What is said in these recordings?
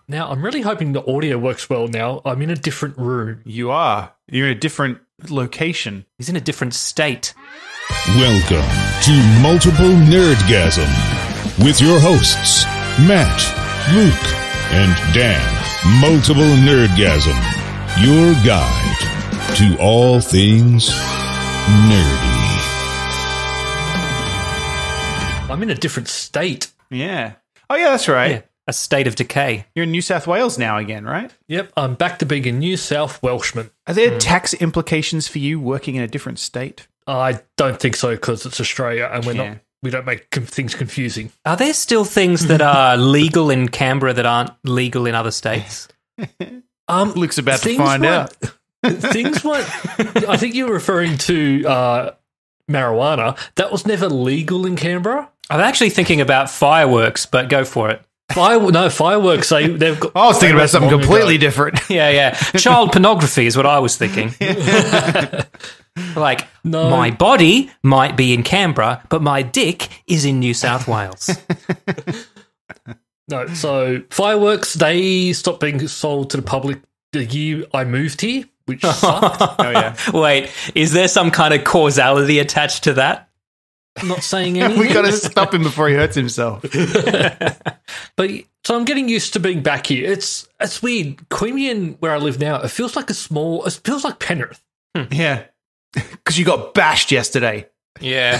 Now, I'm really hoping the audio works well now. I'm in a different room. You are. You're in a different location. He's in a different state. Welcome to Multiple Nerdgasm with your hosts, Matt, Luke, and Dan. Multiple Nerdgasm, your guide to all things nerdy. I'm in a different state. Yeah. Oh, yeah, that's right. Yeah, a state of decay. You're in New South Wales now again, right? Yep, I'm back to being a New South Welshman. Are there tax implications for you working in a different state? I don't think so because it's Australia and we don't make things confusing. Are there still things that are legal in Canberra that aren't legal in other states? Luke's about to find out. Things weren't. I think you were referring to marijuana. That was never legal in Canberra. I'm actually thinking about fireworks, but go for it. Fireworks. They've got. I was thinking about something completely different. Yeah. Child pornography is what I was thinking. Like, No. My body might be in Canberra, but my dick is in New South Wales. No, so fireworks, they stopped being sold to the public the year I moved here, which sucked. Oh, yeah. Wait, is there some kind of causality attached to that? I'm not saying anything. We got to stop him before he hurts himself. But so I'm getting used to being back here. It's weird. Queanbeyan, where I live now, it feels like it feels like Penrith. Yeah. Because you got bashed yesterday. Yeah.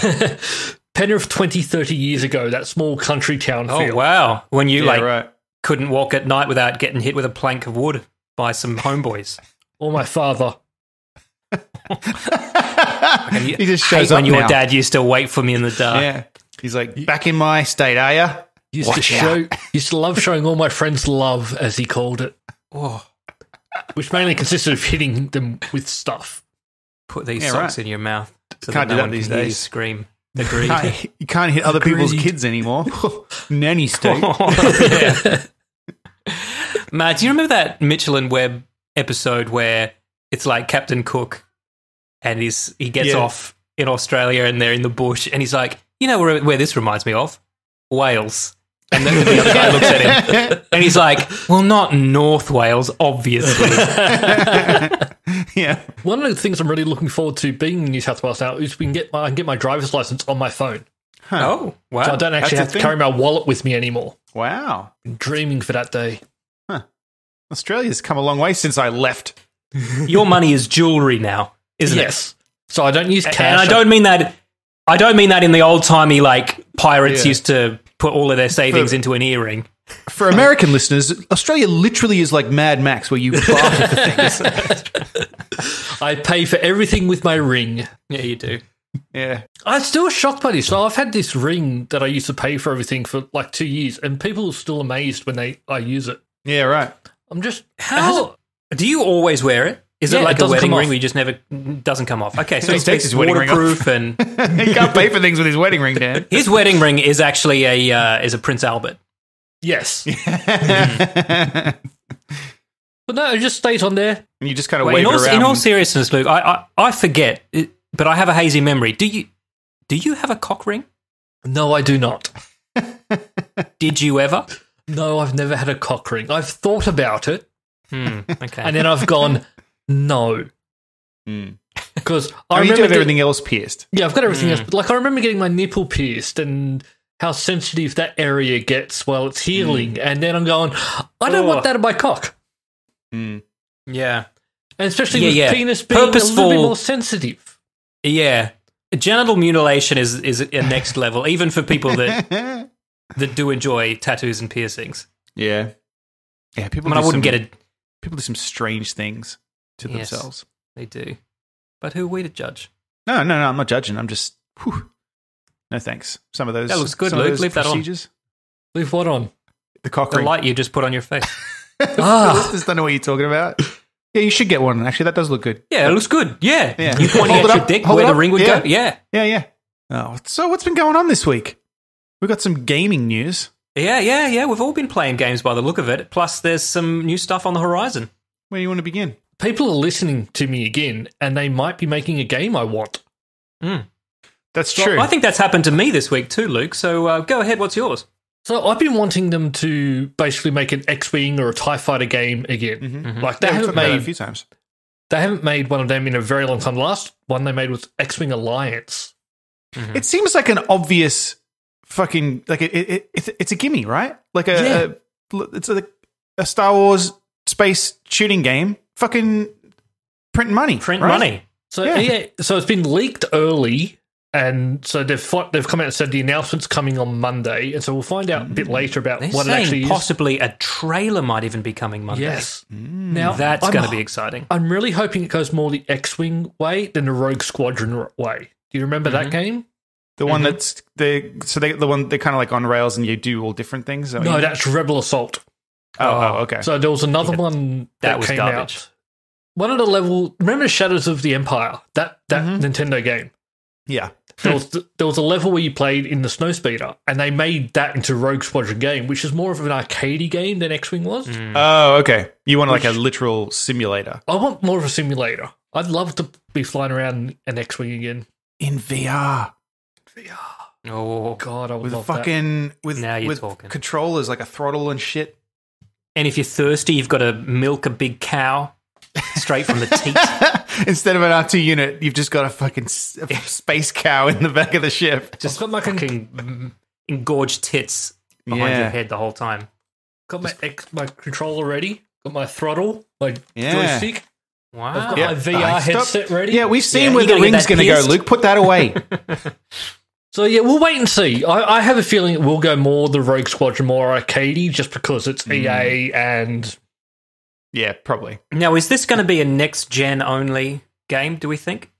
Penrith 20, 30 years ago, that small country town feel. Oh, wow. When you, right. couldn't walk at night without getting hit with a plank of wood by some homeboys. Or my father. He just shows Hate when up your now. dad used to wait for me in the dark. Yeah. He's like, back in my state, are ya? Used to love showing all my friends love, as he called it. Oh, Which mainly consisted of hitting them with stuff. put these Yeah, socks right. in your mouth so Can't that do no that one these can hear you days. scream. Agreed. You can't hit other people's Agreed. kids anymore. Nanny state. Yeah. Matt, do you remember that Mitchell and Webb episode where it's like Captain Cook and he gets Yeah. off in Australia and they're in the bush and he's like, you know where this reminds me of? Wales. And then the other guy looks at him and he's like, well, not North Wales, obviously. Yeah. One of the things I'm really looking forward to being in New South Wales now is I can get my driver's license on my phone. Oh, wow. So I don't actually That's a have to thing. carry my wallet with me anymore. Wow. I'm dreaming for that day. Australia's come a long way since I left. Your money is jewelry now, isn't Yes. So I don't use it? cash. And I don't mean that in the old-timey, like, pirates used to put all of their savings into an earring. For American listeners, Australia literally is like Mad Max, where you barter for things. I pay for everything with my ring. Yeah, you do. Yeah. I'm still shocked by this. So I've had this ring that I used to pay for everything for like 2 years, and people are still amazed when I use it. Yeah, right. I'm just How do you always wear it? Is Yeah, it it like a doesn't wedding come ring off. where you just never doesn't come off? Okay, so He it's takes his wedding ring waterproof and He can't pay for things with his wedding ring, Dan. his wedding ring is actually a Prince Albert. yes, but no, it just stays on there. And you just kind of Wait, wave it around. in all seriousness, Luke, I forget, but I have a hazy memory. Do you have a cock ring? No, I do not. Did you ever? No, I've never had a cock ring. I've thought about it, Okay. and then I've gone no, because I you do remember have everything else pierced. Yeah, I've got everything else. But like, I remember getting my nipple pierced and how sensitive that area gets while it's healing. And then I'm going, I don't want that in my cock. Yeah. And especially with penis being a Purposeful- little bit more sensitive. Yeah. Genital mutilation is a next level, even for people that do enjoy tattoos and piercings. Yeah. Yeah, people I wouldn't get it. People do some strange things to Yes. themselves. They do. But who are we to judge? No, I'm not judging. I'm just, no thanks. Some of those. That looks good, some of Luke. those Leave that on. procedures. Leave what on? The cock The ring. light you just put on your face. Ah. I just don't know what you're talking about. Yeah, you should get one. Actually, that does look good. Yeah, it looks good. Yeah. Yeah. You pointing Hold at it your up. dick Hold where it the up. ring would Yeah. go? Yeah. Yeah. Oh, so what's been going on this week? We've got some gaming news. Yeah. We've all been playing games by the look of it. Plus, there's some new stuff on the horizon. Where do you want to begin? People are listening to me again, and they might be making a game I want. That's Well, true. I think that's happened to me this week too, Luke. So go ahead. What's yours? So I've been wanting them to basically make an X-Wing or a TIE Fighter game again. Mm-hmm. Like they we've haven't talked about it made a few times. They haven't made one of them in a very long time. The last one they made was X-Wing Alliance. Mm-hmm. It seems like an obvious fucking like it's a gimme, right? Like it's a Star Wars space shooting game. Fucking print money. Right? So so it's been leaked early, and so they've come out and said the announcement's coming on Monday, and so we'll find out a bit later about They're what it saying actually is. possibly a trailer might even be coming Monday. Yes. Now That's going to be exciting. I'm really hoping it goes more the X-Wing way than the Rogue Squadron way. Do you remember that game? The one that's the one they're kind of like on rails and you do all different things. No, that's Rebel Assault. Oh, okay. So there was another one that was came garbage. out. One of the level. Remember Shadows of the Empire? That Nintendo game. Yeah. There was a level where you played in the Snowspeeder, and they made that into Rogue Squadron game, which is more of an arcadey game than X-Wing was. Oh, okay. You want like a literal simulator I want more of a simulator. I'd love to be flying around an X-Wing again. in VR Oh, God, I would with love fucking Now you're with talking. controllers like a throttle and shit. and if you're thirsty, you've got to milk a big cow straight from the teat. Instead of an R2 unit, you've just got a fucking space cow in the back of the ship. Just got my Fucking engorged tits behind Yeah. your head the whole time. got my controller ready. Got my throttle, my Yeah. joystick. Wow. I've got Yeah. my VR Stop. headset ready. Yeah, we've seen Yeah, where you the gotta get ring's that going to go, pierced. Luke. Put that away. So yeah, we'll wait and see. I have a feeling it will go more the Rogue Squadron, more arcadey, just because it's EA and Yeah, probably. Now, is this going to be a next-gen only game, do we think?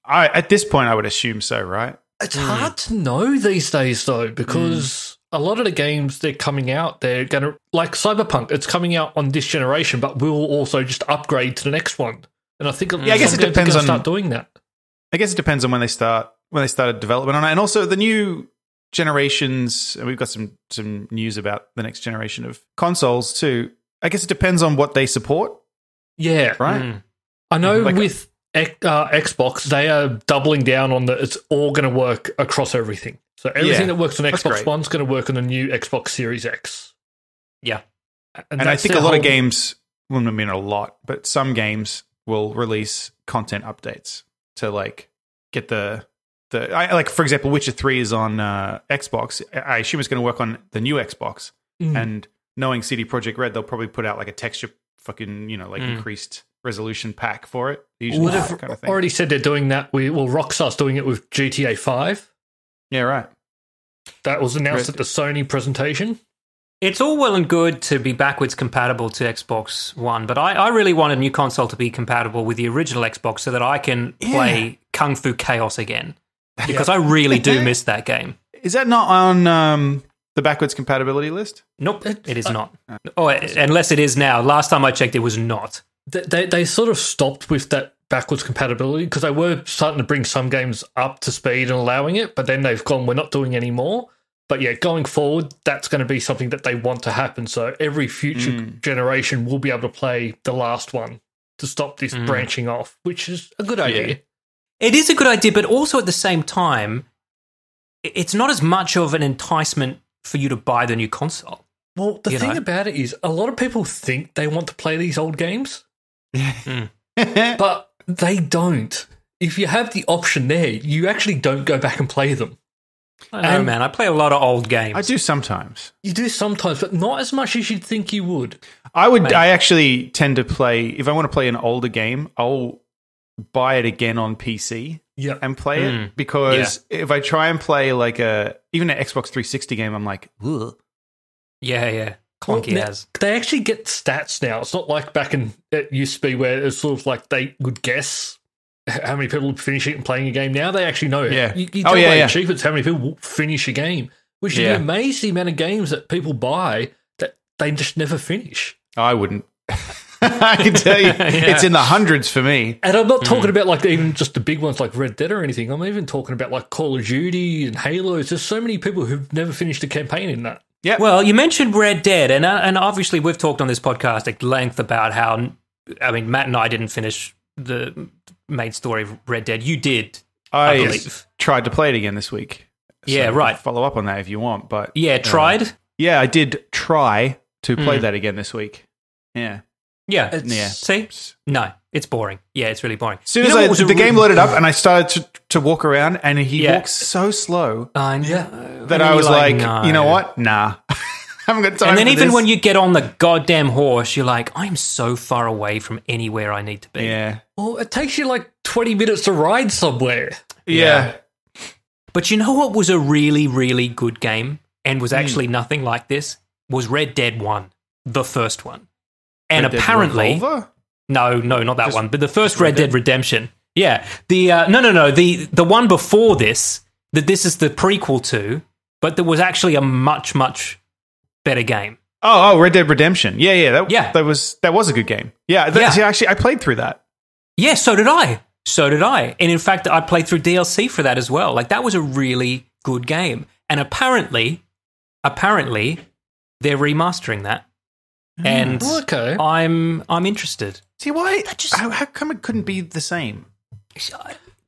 At this point, I would assume so, right? it's hard to know these days though, because a lot of the games they're coming out, they're going to like Cyberpunk. It's coming out on this generation, but we'll also just upgrade to the next one. And I think I guess some it games are depends gonna on- start doing that. I guess it depends on when they started development on it, and also the new generations. And we've got some news about the next generation of consoles too. I guess it depends on what they support, Yeah, right? I know Like- with Xbox, they are doubling down on it's all going to work across everything. So everything Yeah, that works on that's Xbox great. One's going to work on the new Xbox Series X. Yeah. And I that's think a their lot of whole- games, well, I mean a lot, but some games will release content updates to like get like for example, Witcher 3 is on Xbox. I assume it's going to work on the new Xbox. And knowing CD Projekt Red, they'll probably put out like a texture fucking increased resolution pack for it. Usually Would that have kind of thing. already said they're doing that. Rockstar's doing it with GTA 5. Yeah, right. That was announced at the Sony presentation. It's all well and good to be backwards compatible to Xbox One, but I really want a new console to be compatible with the original Xbox so that I can play Kung Fu Chaos again. Because I really do miss that game. Is that not on the backwards compatibility list? Nope, it is not. Oh, unless it is now. Last time I checked, it was not. They sort of stopped with that backwards compatibility because they were starting to bring some games up to speed and allowing it, but then they've gone, we're not doing any more. But yeah, going forward, that's going to be something that they want to happen. So every future generation will be able to play the last one to stop this branching off, which is a good idea. It is a good idea, but also at the same time, it's not as much of an enticement for you to buy the new console. Well, the thing about it is a lot of people think they want to play these old games, but they don't. If you have the option there, you actually don't go back and play them. I know, man. I play a lot of old games. I do sometimes. You do sometimes, but not as much as you'd think you would. I actually tend to play, if I want to play an older game, I'll buy it again on PC and play it. Because if I try and play like even an Xbox 360 game, I'm like, ugh. Yeah. Clunky as. They actually get stats now. It's not like back in, it used to be where it's sort of like they would guess how many people finish it and playing a game. Now they actually know. Yeah. You tell by achievements how many people finish a game, which is amazing amount of games that people buy that they just never finish. I wouldn't. I can tell you, it's in the hundreds for me. And I'm not talking about like even just the big ones like Red Dead or anything. I'm even talking about like Call of Duty and Halo. There's so many people who've never finished a campaign in that. Yeah. Well, you mentioned Red Dead, and obviously we've talked on this podcast at length about how, I mean, Matt and I didn't finish the main story of Red Dead. You did, I believe. Tried to play it again this week. So Yeah, right. Follow up on that if you want, but Yeah, tried. Yeah, I did try to play that again this week. Yeah. Yeah. Yeah. See? No, it's boring. Yeah, it's really boring. As soon as the game loaded up and I started to walk around, and he walks so slow I know. that I was like, you know what? Nah. I haven't got time And then for even this. when you get on the goddamn horse, you're like, I'm so far away from anywhere I need to be. Yeah. Well, it takes you like 20 minutes to ride somewhere. Yeah. But you know what was a really, really good game and was actually nothing like this? Was Red Dead 1, the first one. And Red Dead apparently... Revolver? No, not that one, but the first Red Dead Redemption. Yeah. The the one before this, that this is the prequel to, but there was actually a much, much better game. Oh, Red Dead Redemption. Yeah. That was a good game. Yeah, see, actually, I played through that. Yeah, so did I. And in fact, I played through DLC for that as well. Like, that was a really good game. And apparently, they're remastering that. And okay. I'm interested. See, why? How come it couldn't be the same?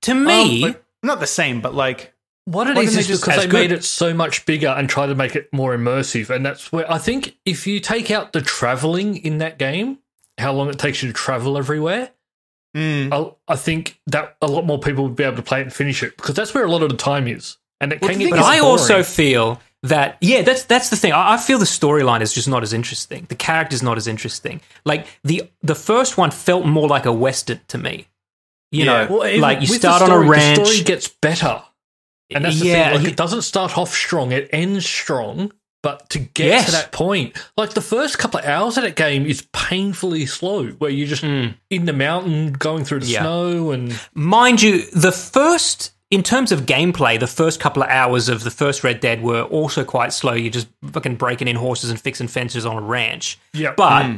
To me, Not the same, but like... What it Why is didn't is they just- because as they good? made it so much bigger and tried to make it more immersive. And that's where I think if you take out the traveling in that game, how long it takes you to travel everywhere, I think that a lot more people would be able to play it and finish it, because that's where a lot of the time is. And it can get but I boring. also feel that, that's the thing. I feel the storyline is just not as interesting. The character's not as interesting. Like, the first one felt more like a Western to me. You know, Well, even like you with the start on a story, ranch. The story gets better. And that's the Yeah, thing. Like, it doesn't start off strong, it ends strong. But to get to that point, like the first couple of hours of that game is painfully slow, where you're just in the mountain going through the snow and... Mind you, in terms of gameplay, the first couple of hours of the first Red Dead were also quite slow. You're just fucking breaking in horses and fixing fences on a ranch. Yeah. But,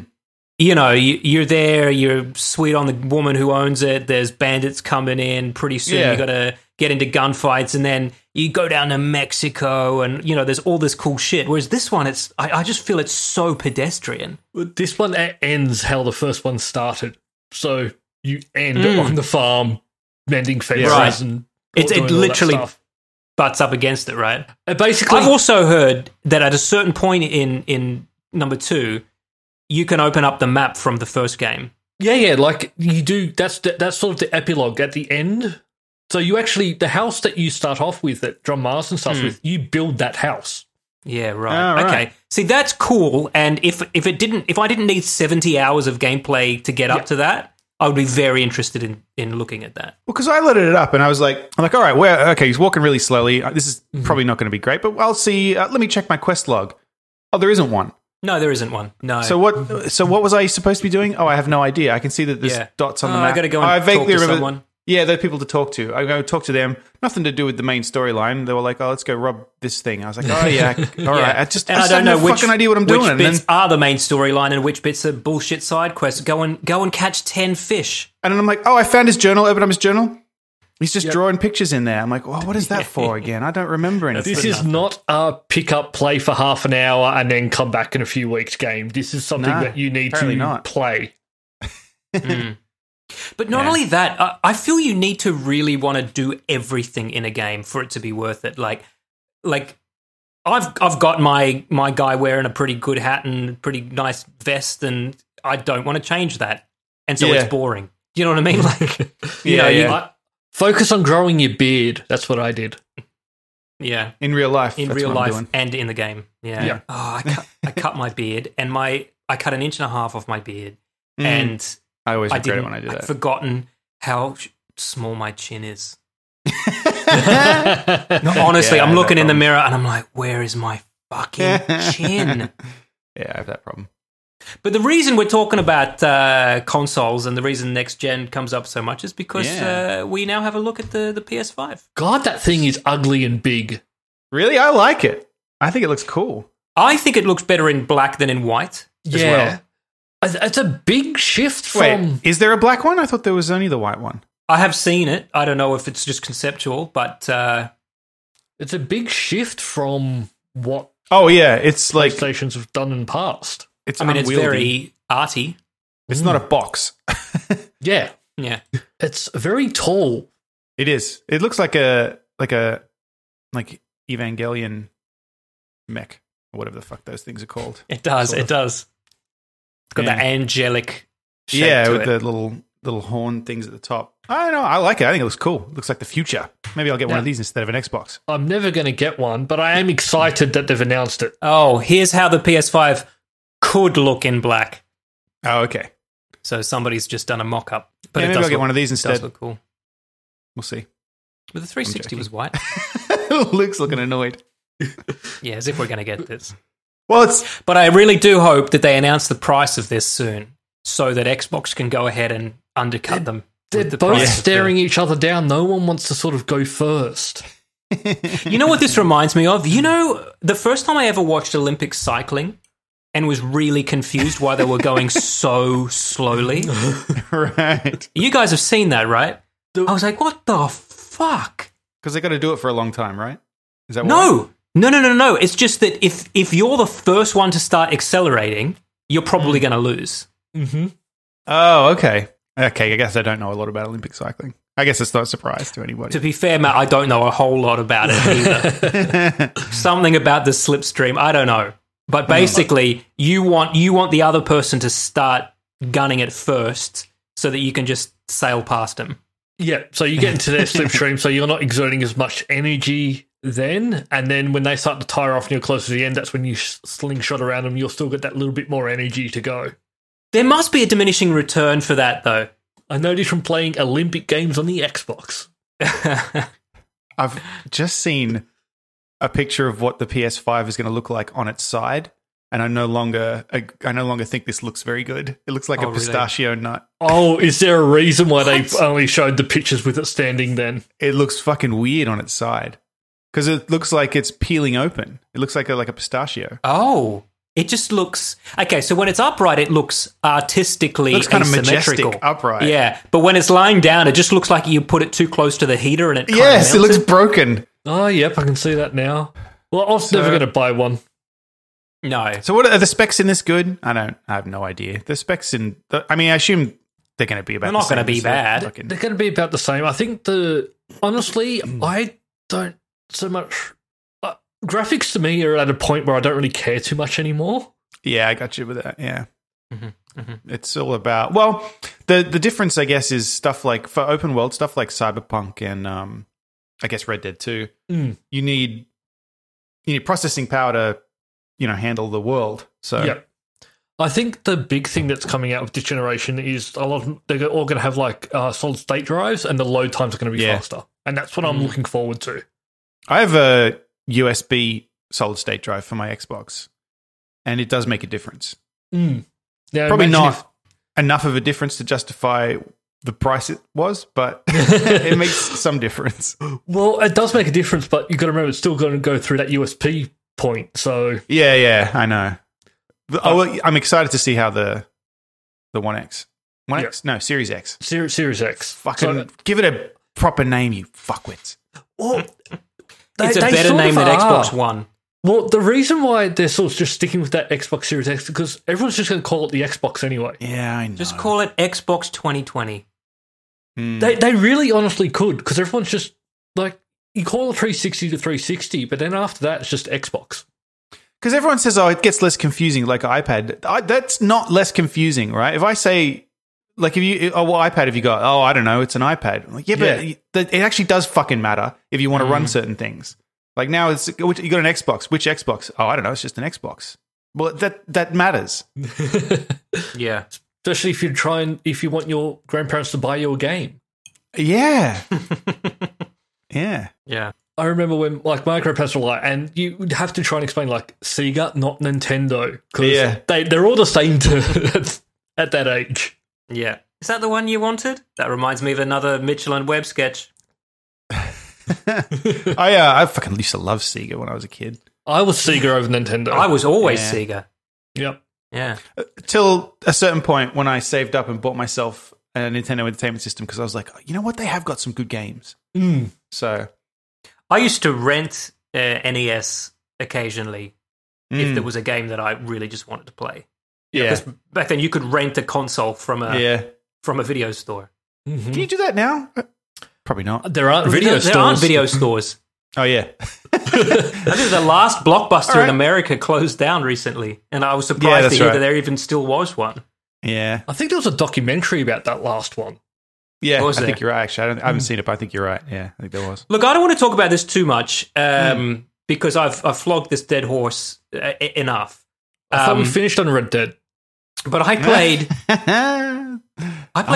you know, you're there, you're sweet on the woman who owns it, there's bandits coming in, pretty soon you got to get into gunfights, and then you go down to Mexico, and, you know, there's all this cool shit. Whereas this one, I just feel it's so pedestrian. This one ends how the first one started. So you end on the farm, mending fences and... It literally butts up against it, right? Basically, I've also heard that at a certain point in number 2, you can open up the map from the first game. Yeah, like you do. That's sort of the epilogue at the end. So you actually, the house that you start off with, that John Marston starts with, you build that house. Yeah, right. Oh, right. Okay. See, that's cool. And if I didn't need 70 hours of gameplay to get up to that, I would be very interested in looking at that. Well, because I loaded it up and I'm like, all right, he's walking really slowly. This is probably not going to be great, but I'll see. Let me check my quest log. Oh, there isn't one. No, there isn't one. No. So what was I supposed to be doing? Oh, I have no idea. I can see that there's dots on the map. I got to go and talk to someone. Yeah, there are people to talk to. I go talk to them. Nothing to do with the main storyline. They were like, "Oh, let's go rob this thing." I was like, "Oh yeah, all right." I just don't know which fucking idea what I'm doing. Which bits are the main storyline and which bits are bullshit side quests? Go and catch 10 fish. And then I'm like, "Oh, I found his journal. Open up his journal. He's just drawing pictures in there." I'm like, "Oh, what is that for again? I don't remember anything." This is not a pick up, play for half an hour, and then come back in a few weeks game. This is something that you need to play. But not only that, I feel you need to really want to do everything in a game for it to be worth it. Like I've got my guy wearing a pretty good hat and pretty nice vest, and I don't want to change that, and so it's boring. Do you know what I mean? Like, focus on growing your beard. That's what I did. Yeah, in real life, and in the game. Yeah. Oh, I cut my beard, and I cut 1.5 inches off my beard, and I always regret it when I do that. I'd forgotten how small my chin is. Honestly, I'm looking in the mirror and I'm like, where is my fucking chin? Yeah, I have that problem. But the reason we're talking about consoles and the reason next gen comes up so much is because we now have a look at the PS5. God, that thing is ugly and big. Really? I like it. I think it looks cool. I think it looks better in black than in white as well. It's a big shift from... Wait, is there a black one? I thought there was only the white one. I have seen it. I don't know if it's just conceptual, but... it's a big shift from what... Oh, yeah. It's like... PlayStations have done in the past. It's very arty. It's not a box. Yeah. It's very tall. It is. It looks like Evangelion mech. or whatever the fuck those things are called. It does. Sort It of. does. It's got that angelic shape Yeah, to with it. the little horn things at the top. I don't know. I like it. I think it looks cool. It looks like the future. Maybe I'll get one of these instead of an Xbox. I'm never going to get one, but I am excited that they've announced it. Oh, here's how the PS5 could look in black. Oh, okay. So somebody's just done a mock-up. But Maybe it does I'll get look, one of these it does instead. look cool. We'll see. But the 360 was white. Luke's looking annoyed. Yeah, as if we're going to get this. Well, it's But I really do hope that they announce the price of this soon so that Xbox can go ahead and undercut them. They're with the both price of staring each other down. No one wants to sort of go first. You know what this reminds me of? You know, the first time I ever watched Olympic cycling and was really confused why they were going so slowly. right. You guys have seen that, right? I was like, what the fuck? Because they got to do it for a long time, right? Is that No. It's just that if you're the first one to start accelerating, you're probably going to lose. Mm-hmm. Oh, okay. Okay, I guess I don't know a lot about Olympic cycling. I guess it's not a surprise to anybody. To be fair, Matt, I don't know a whole lot about it either. Something about the slipstream, I don't know. But basically, you want the other person to start gunning it first so that you can just sail past them. Yeah, so you get into their slipstream, so you're not exerting as much energy then, and then when they start to tire off and you're close to the end, that's when you slingshot around them, you'll still get that little bit more energy to go. There must be a diminishing return for that, though. I noticed from playing Olympic games on the Xbox. I've just seen a picture of what the PS5 is going to look like on its side, and I no longer think this looks very good. It looks like a really? pistachio nut. Oh, is there a reason why they only showed the pictures with it standing then? It looks fucking weird on its side because it looks like it's peeling open. It looks like a pistachio. Oh, it just looks... Okay, so when it's upright, it looks artistically Looks kind of asymmetrical. majestic upright. Yeah, but when it's lying down, it just looks like you put it too close to the heater and it kind Yes, of it looks melted. broken. Oh, yep, I can see that now. Well, I was never going to buy one. No. So what are the specs in this good? I have no idea. The specs I assume they're going to be about They're not the same gonna be as the bad. fucking- They're going to be about the same. I think honestly, I don't so much... graphics to me are at a point where I don't really care too much anymore. Yeah, I got you with that. Yeah. Mm-hmm. It's all about, well, the difference, I guess, is stuff like, for open world, stuff like Cyberpunk and I guess Red Dead 2, you need processing power to, handle the world. So yeah. I think the big thing that's coming out with this generation is they're all going to have like solid state drives, and the load times are going to be faster. And that's what I'm looking forward to. I have a USB solid state drive for my Xbox, and it does make a difference. Now, Probably imagine not enough of a difference to justify the price it was, but it makes some difference. Well, it does make a difference, but you've got to remember it's still going to go through that USB point. So Yeah, I know. I'm excited to see how the One X. Series X. Series X. Fucking give it a proper name, you fuckwits. Well, It's a they better sort name of than are. Xbox One. Well, the reason why they're sort of just sticking with that Xbox Series X is because everyone's just going to call it the Xbox anyway. Yeah, I know. Just call it Xbox 2020. They really honestly could, because everyone's just like, you call it 360 to 360, but then after that, it's just Xbox. Because everyone says, it gets less confusing like iPad. That's not less confusing, right? If I say, like, what iPad have you got? Oh, I don't know, it's an iPad. I'm like, but it actually does fucking matter if you want to run certain things. Like now, you got an Xbox. Which Xbox? Oh, I don't know, it's just an Xbox. Well, that matters. Yeah. Especially if you want your grandparents to buy you a game. Yeah. Yeah. Yeah. I remember when, like, my grandparents were like, and you would have to try and explain, like, Sega, not Nintendo. Because they're all the same at that age. Yeah. Is that the one you wanted? That reminds me of another Mitchell and Webb sketch. I fucking used to love Sega when I was a kid. I was Sega over Nintendo. I was always Sega. Yep. Yeah. Till a certain point when I saved up and bought myself a Nintendo Entertainment System because I was like, you know what? They have got some good games. So I used to rent NES occasionally if there was a game that I really just wanted to play. Yeah. Because back then you could rent a console from a video store. Can you do that now? Probably not. There aren't video stores. There aren't video stores. Oh, yeah. I think the last Blockbuster in America closed down recently, and I was surprised to hear that there even still was one. Yeah. I think there was a documentary about that last one. Yeah, I think you're right, actually. I haven't seen it, but I think you're right. Yeah, I think there was. Look, I don't want to talk about this too much because I've flogged this dead horse enough. I thought we finished on Red Dead. But I played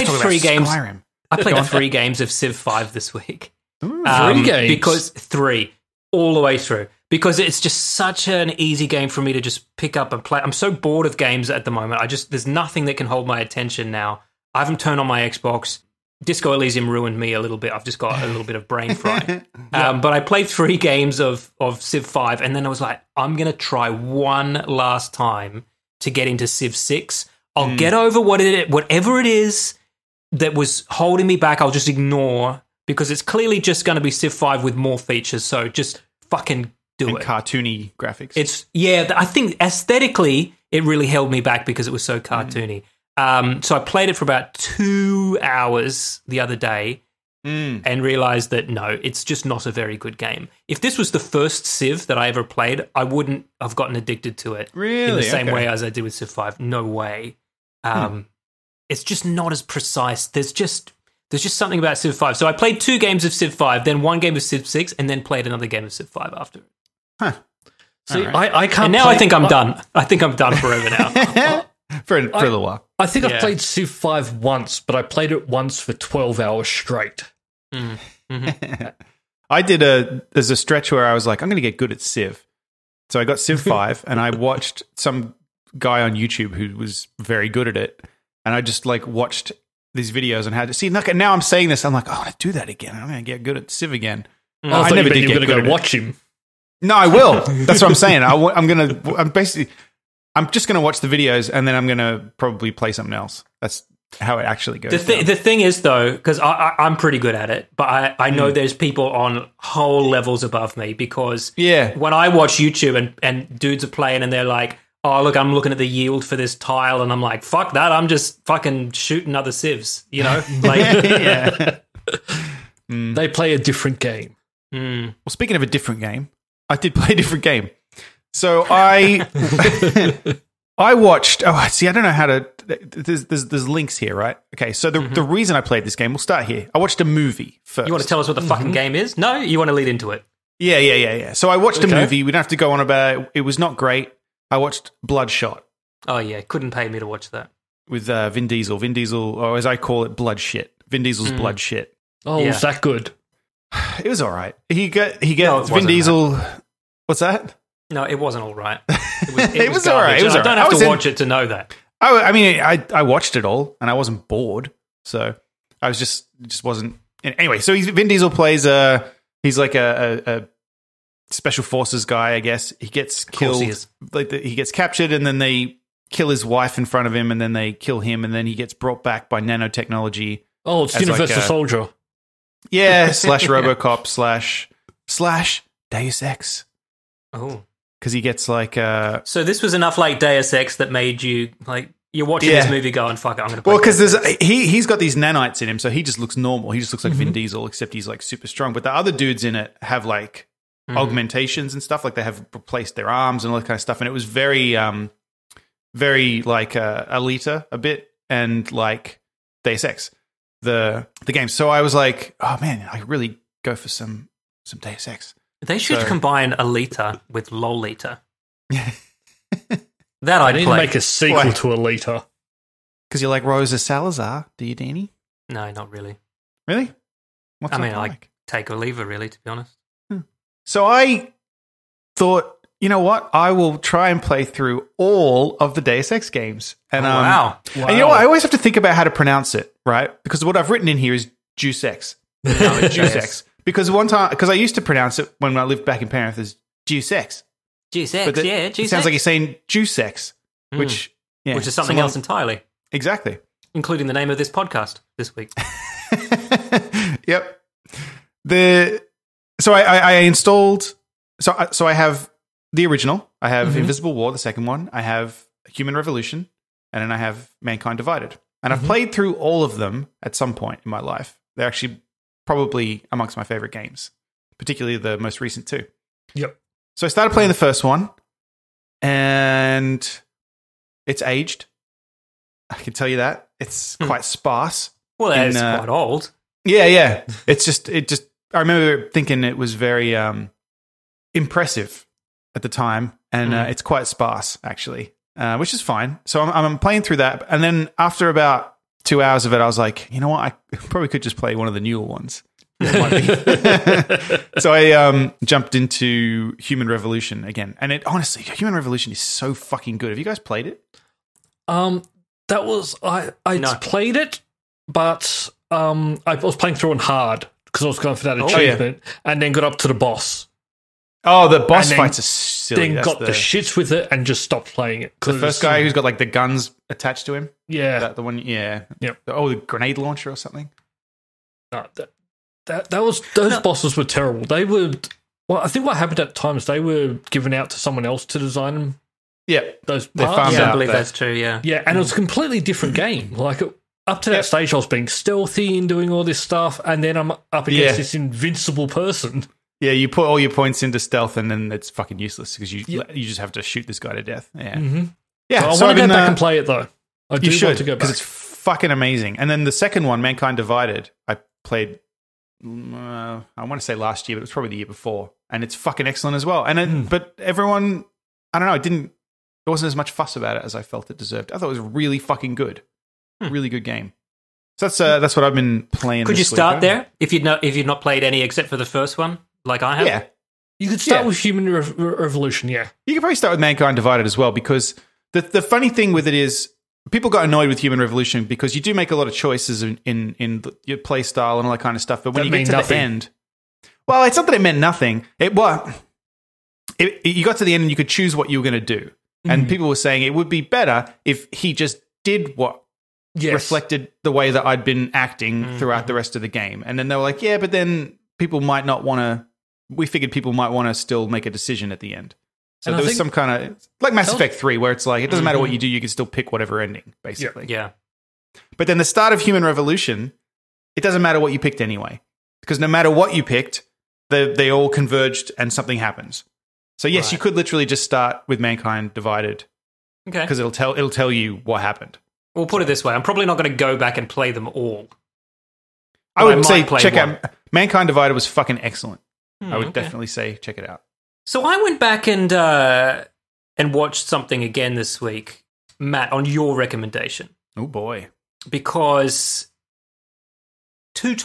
3 games. Skyrim. I played 3 games of Civ 5 this week. 3 games? Because 3, all the way through. Because it's just such an easy game for me to just pick up and play. I'm so bored of games at the moment. There's nothing that can hold my attention now. I haven't turned on my Xbox. Disco Elysium ruined me a little bit. I've just got a little bit of brain fry. But I played 3 games of Civ 5, and then I was like, I'm going to try one last time to get into Civ 6. I'll get over whatever it is that was holding me back. I'll just ignore, because it's clearly just going to be Civ 5 with more features. So just fucking do it. Cartoony graphics. I think aesthetically it really held me back because it was so cartoony. So I played it for about 2 hours the other day and realized that no, it's just not a very good game. If this was the first Civ that I ever played, I wouldn't have gotten addicted to it in the same way as I did with Civ 5. No way. It's just not as precise. There's just something about Civ 5. So I played 2 games of Civ 5, then 1 game of Civ 6, and then played another game of Civ 5 after it. Huh. See, I can't. And now I think I'm done. I think I'm done forever now. for a little while. I think I've played Civ 5 once, but I played it once for 12 hours straight. I did there's a stretch where I was like, I'm going to get good at Civ. So I got Civ 5 and I watched some guy on YouTube who was very good at it. And I just like watched these videos on how to see. Look, and now I'm saying this, I'm like, oh, I want to do that again. I'm going to get good at Civ again. I never did. You're going to go watch him. No, I will. That's what I'm saying. I'm just going to watch the videos and then I'm going to probably play something else. That's how it actually goes. The thing is, though, because I'm pretty good at it, but I know there's people on whole levels above me because when I watch YouTube and dudes are playing and they're like, oh, look, I'm looking at the yield for this tile and I'm like, fuck that, I'm just fucking shooting other civs, you know? Like, They play a different game. Well, speaking of a different game, I did play a different game. So I watched. Oh, see, I don't know how to. There's links here, right? Okay, so the reason I played this game, we'll start here. I watched a movie first. You want to tell us what the fucking game is? No, you want to lead into it? Yeah. So I watched a movie. We don't have to go on about it. It was not great. I watched Bloodshot. Oh yeah, couldn't pay me to watch that with Vin Diesel. Vin Diesel, or as I call it, blood shit. Vin Diesel's blood shit. Oh, was that good? It was all right. He gets Vin Diesel. That. What's that? No, it wasn't all right. It was all right. I don't have to watch it to know that. I mean, I watched it all and I wasn't bored, so I was just wasn't. Anyway, so Vin Diesel plays he's like a special forces guy, I guess. He gets killed. He gets captured, and then they kill his wife in front of him, and then they kill him, and then he gets brought back by nanotechnology. Oh, it's Universal Soldier. Yeah, / RoboCop / Deus Ex. Oh. Because he gets like So this was enough like Deus Ex that made you like you're watching this movie going, fuck it, I'm going to play. Well, because he's got these nanites in him, so he just looks normal. He just looks like Vin Diesel, except he's like super strong. But the other dudes in it have like augmentations and stuff. Like they have replaced their arms and all that kind of stuff. And it was very, very like Alita a bit and like Deus Ex, the game. So I was like, oh man, I really go for some Deus Ex. They should combine Alita with Lolita. That I'd need to make a sequel to Alita. Because you like Rosa Salazar, do you, Danny? No, not really. Really? What's I mean, like take or leave her, really, to be honest. So I thought, you know what? I will try and play through all of the Deus Ex games. And, wow. And you know what? I always have to think about how to pronounce it, right? Because what I've written in here is Juice X. No, it's Juice X. Because I used to pronounce it when I lived back in Penrith as Juice X. Juice X, Juice X. It sounds like you're saying Juice X, which is something else entirely. Exactly. Including the name of this podcast this week. Yep. So I installed. So I have the original. I have Invisible War, the second one. I have Human Revolution, and then I have Mankind Divided. And I've played through all of them at some point in my life. They're actually probably amongst my favorite games, particularly the most recent two. Yep. So I started playing the first one, and it's aged. I can tell you that. It's quite sparse. Well, it's quite old. Yeah. It's just. I remember thinking it was very impressive at the time, and it's quite sparse actually, which is fine. So I'm playing through that, and then after about 2 hours of it, I was like, you know what, I probably could just play one of the newer ones. So I jumped into Human Revolution again, and it honestly, Human Revolution is so fucking good. Have you guys played it? That was I played it, but I was playing through on hard because I was going for that achievement, and then got up to the boss. Oh, the boss fights are silly. Then got the shits with it and just stopped playing it. The first guy who's got like the guns attached to him. Yeah, the one. Yeah. Yep. The grenade launcher or something. No, those bosses were terrible. They were. Well, I think what happened at times they were given out to someone else to design them. Yeah, those they parts. I believe that's true. Yeah, and it was a completely different game. Like up to that stage, I was being stealthy and doing all this stuff, and then I'm up against this invincible person. Yeah, you put all your points into stealth, and then it's fucking useless because you just have to shoot this guy to death. Yeah, yeah. So I want to go back and play it though. I do want to go back because it's fucking amazing. And then the second one, Mankind Divided, I played. I want to say last year, but it was probably the year before, and it's fucking excellent as well. And but everyone, I don't know, there wasn't as much fuss about it as I felt it deserved. I thought it was really fucking good, really good game. So that's what I've been playing. Could you start there if you'd not played any except for the first one, like I have? Yeah, you could start with Human Revolution. Yeah, you could probably start with Mankind Divided as well, because the funny thing with it is people got annoyed with Human Revolution because you do make a lot of choices in your play style and all that kind of stuff. But when you get to the end, well, it's not that it meant nothing. You got to the end and you could choose what you were going to do. And people were saying it would be better if he just did what reflected the way that I'd been acting throughout the rest of the game. And then they were like, yeah, but then people might not want to. We figured people might want to still make a decision at the end. So there was some kind of like Mass Effect 3, where it's like it doesn't matter what you do, you can still pick whatever ending, basically. Yeah. But then the start of Human Revolution, it doesn't matter what you picked anyway, because no matter what you picked, they all converged and something happens. So yes, you could literally just start with Mankind Divided, because it'll tell you what happened. We'll put it this way: I'm probably not going to go back and play them all. I would say check out Mankind Divided was fucking excellent. I would definitely say check it out. So I went back and watched something again this week, Matt, on your recommendation. Oh boy, because two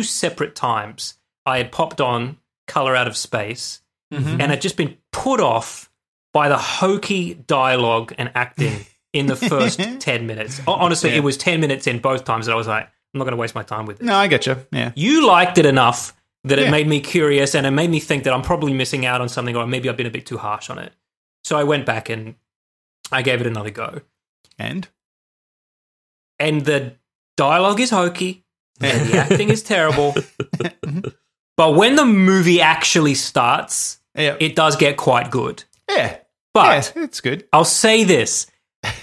separate times, I had popped on Color Out of Space. And I'd just been put off by the hokey dialogue and acting in the first 10 minutes. Honestly, it was 10 minutes in both times that I was like, I'm not going to waste my time with this. No, I get you. Yeah. You liked it enough that it made me curious, and it made me think that I'm probably missing out on something, or maybe I've been a bit too harsh on it. So I went back and I gave it another go. And the dialogue is hokey, and the acting is terrible. But when the movie actually starts, it does get quite good. Yeah. But it's good. I'll say this.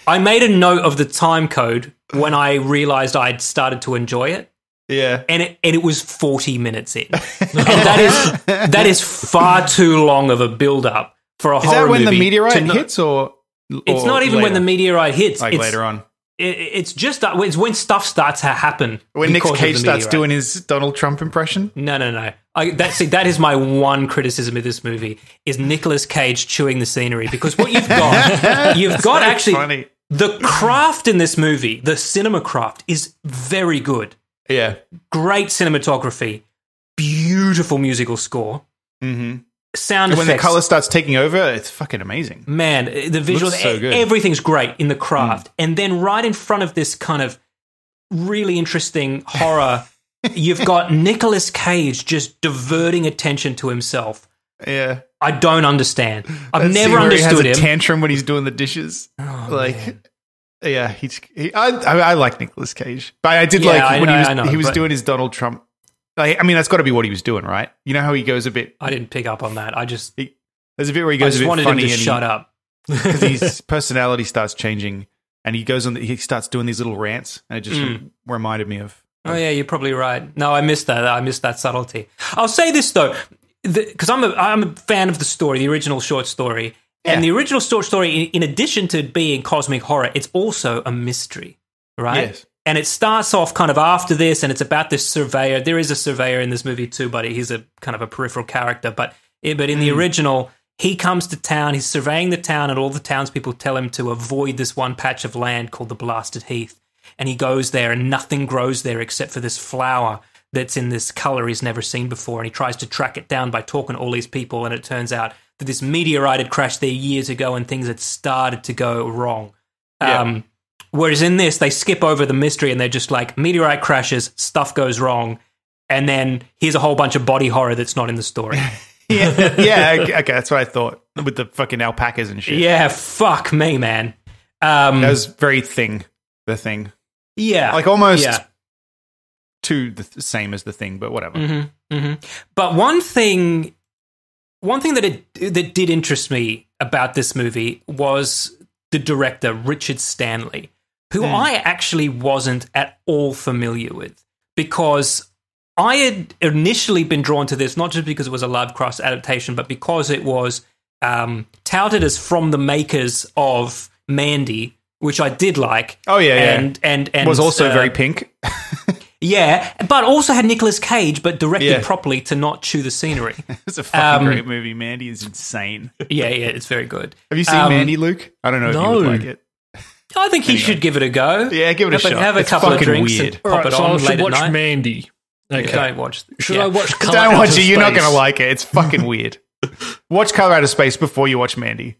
I made a note of the time code when I realized I'd started to enjoy it. Yeah. And it was 40 minutes in. And that is far too long of a build-up for a horror movie. Is that when the meteorite hits, or it's not even later? when the meteorite hits. Like later on. It's just it's when stuff starts to happen. When Nick Cage starts doing his Donald Trump impression? No. That is my one criticism of this movie is Nicolas Cage chewing the scenery, because what you've got actually funny. The craft in this movie, the cinema craft, is very good. Yeah. Great cinematography, beautiful musical score. Sound effects. When the color starts taking over, it's fucking amazing. Man, the visuals, so good. Everything's great in the craft. And then right in front of this kind of really interesting horror, you've got Nicolas Cage just diverting attention to himself. Yeah. I don't understand. I've never understood he has him. A tantrum when he's doing the dishes. Man. Yeah, I like Nicolas Cage. But I did when he was doing his Donald Trump. I mean, that's got to be what he was doing, right? You know how he goes a bit... I didn't pick up on that. There's a bit where he goes a bit funny. I just wanted him to shut up. Because his personality starts changing, and he starts doing these little rants, and it just reminded me of... Oh, yeah, you're probably right. No, I missed that. I missed that subtlety. I'll say this, though. because I'm a fan of the story, the original short story. And the original short story, in addition to being cosmic horror, it's also a mystery, right? Yes. And it starts off kind of after this, and it's about this surveyor. There is a surveyor in this movie too, but he's a kind of a peripheral character. But in the original, he comes to town, he's surveying the town, and all the townspeople tell him to avoid this one patch of land called the Blasted Heath. And he goes there, and nothing grows there except for this flower that's in this color he's never seen before. And he tries to track it down by talking to all these people, and it turns out that this meteorite had crashed there years ago and things had started to go wrong. Yeah. Whereas in this, they skip over the mystery and they're just like, meteorite crashes, stuff goes wrong, and then here's a whole bunch of body horror that's not in the story. Okay, that's what I thought, with the fucking alpacas and shit. Yeah, fuck me, man. That was very the thing. Yeah. Like almost the same as the thing, but whatever. Mm-hmm, mm-hmm. But one thing that did interest me about this movie was the director, Richard Stanley, who I actually wasn't at all familiar with, because I had initially been drawn to this, not just because it was a Lovecraft adaptation, but because it was touted as from the makers of Mandy, which I did like. Oh, yeah, And was also very pink. Yeah, but also had Nicolas Cage, but directed properly to not chew the scenery. It's a fucking great movie. Mandy is insane. Yeah, it's very good. Have you seen Mandy, Luke? I don't know if you would like it. I think he should give it a go. Yeah, give it a shot. Have a It's couple of fucking drinks weird. and pop it so on I late should at watch night. Mandy. Okay. Don't watch. Should I watch Color Don't Out watch of it. You're not Space? going to like it. It's fucking weird. Watch Color Out of Space before you watch Mandy.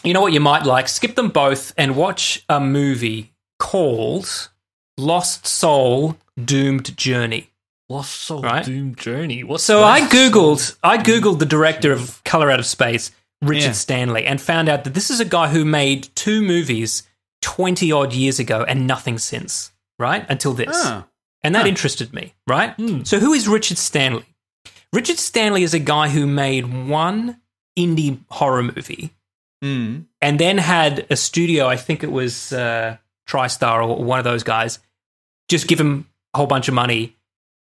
You know what you might like? Skip them both and watch a movie called Lost Soul Doomed Journey. Lost Soul Right? Doomed Journey. What's So Lost I googled the director of Color Out of Space, Richard Stanley, and found out that this is a guy who made 2 movies 20 odd years ago and nothing since, right? Until this. And that interested me, right? So who is Richard Stanley? Richard Stanley is a guy who made one indie horror movie and then had a studio, I think it was TriStar or one of those guys, just give him a whole bunch of money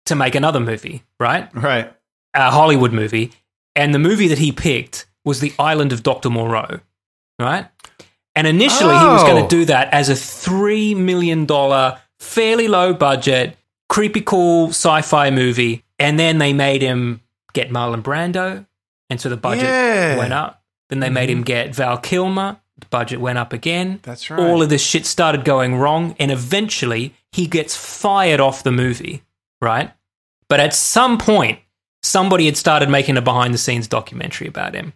to make another movie, right? Right. A Hollywood movie. And the movie that he picked was The Island of Dr. Moreau, right? And initially he was going to do that as a $3 million, fairly low budget, creepy cool sci-fi movie. And then they made him get Marlon Brando, and so the budget went up. Then they made him get Val Kilmer. The budget went up again. That's right. All of this shit started going wrong, and eventually he gets fired off the movie, right? But at some point, somebody had started making a behind-the-scenes documentary about him.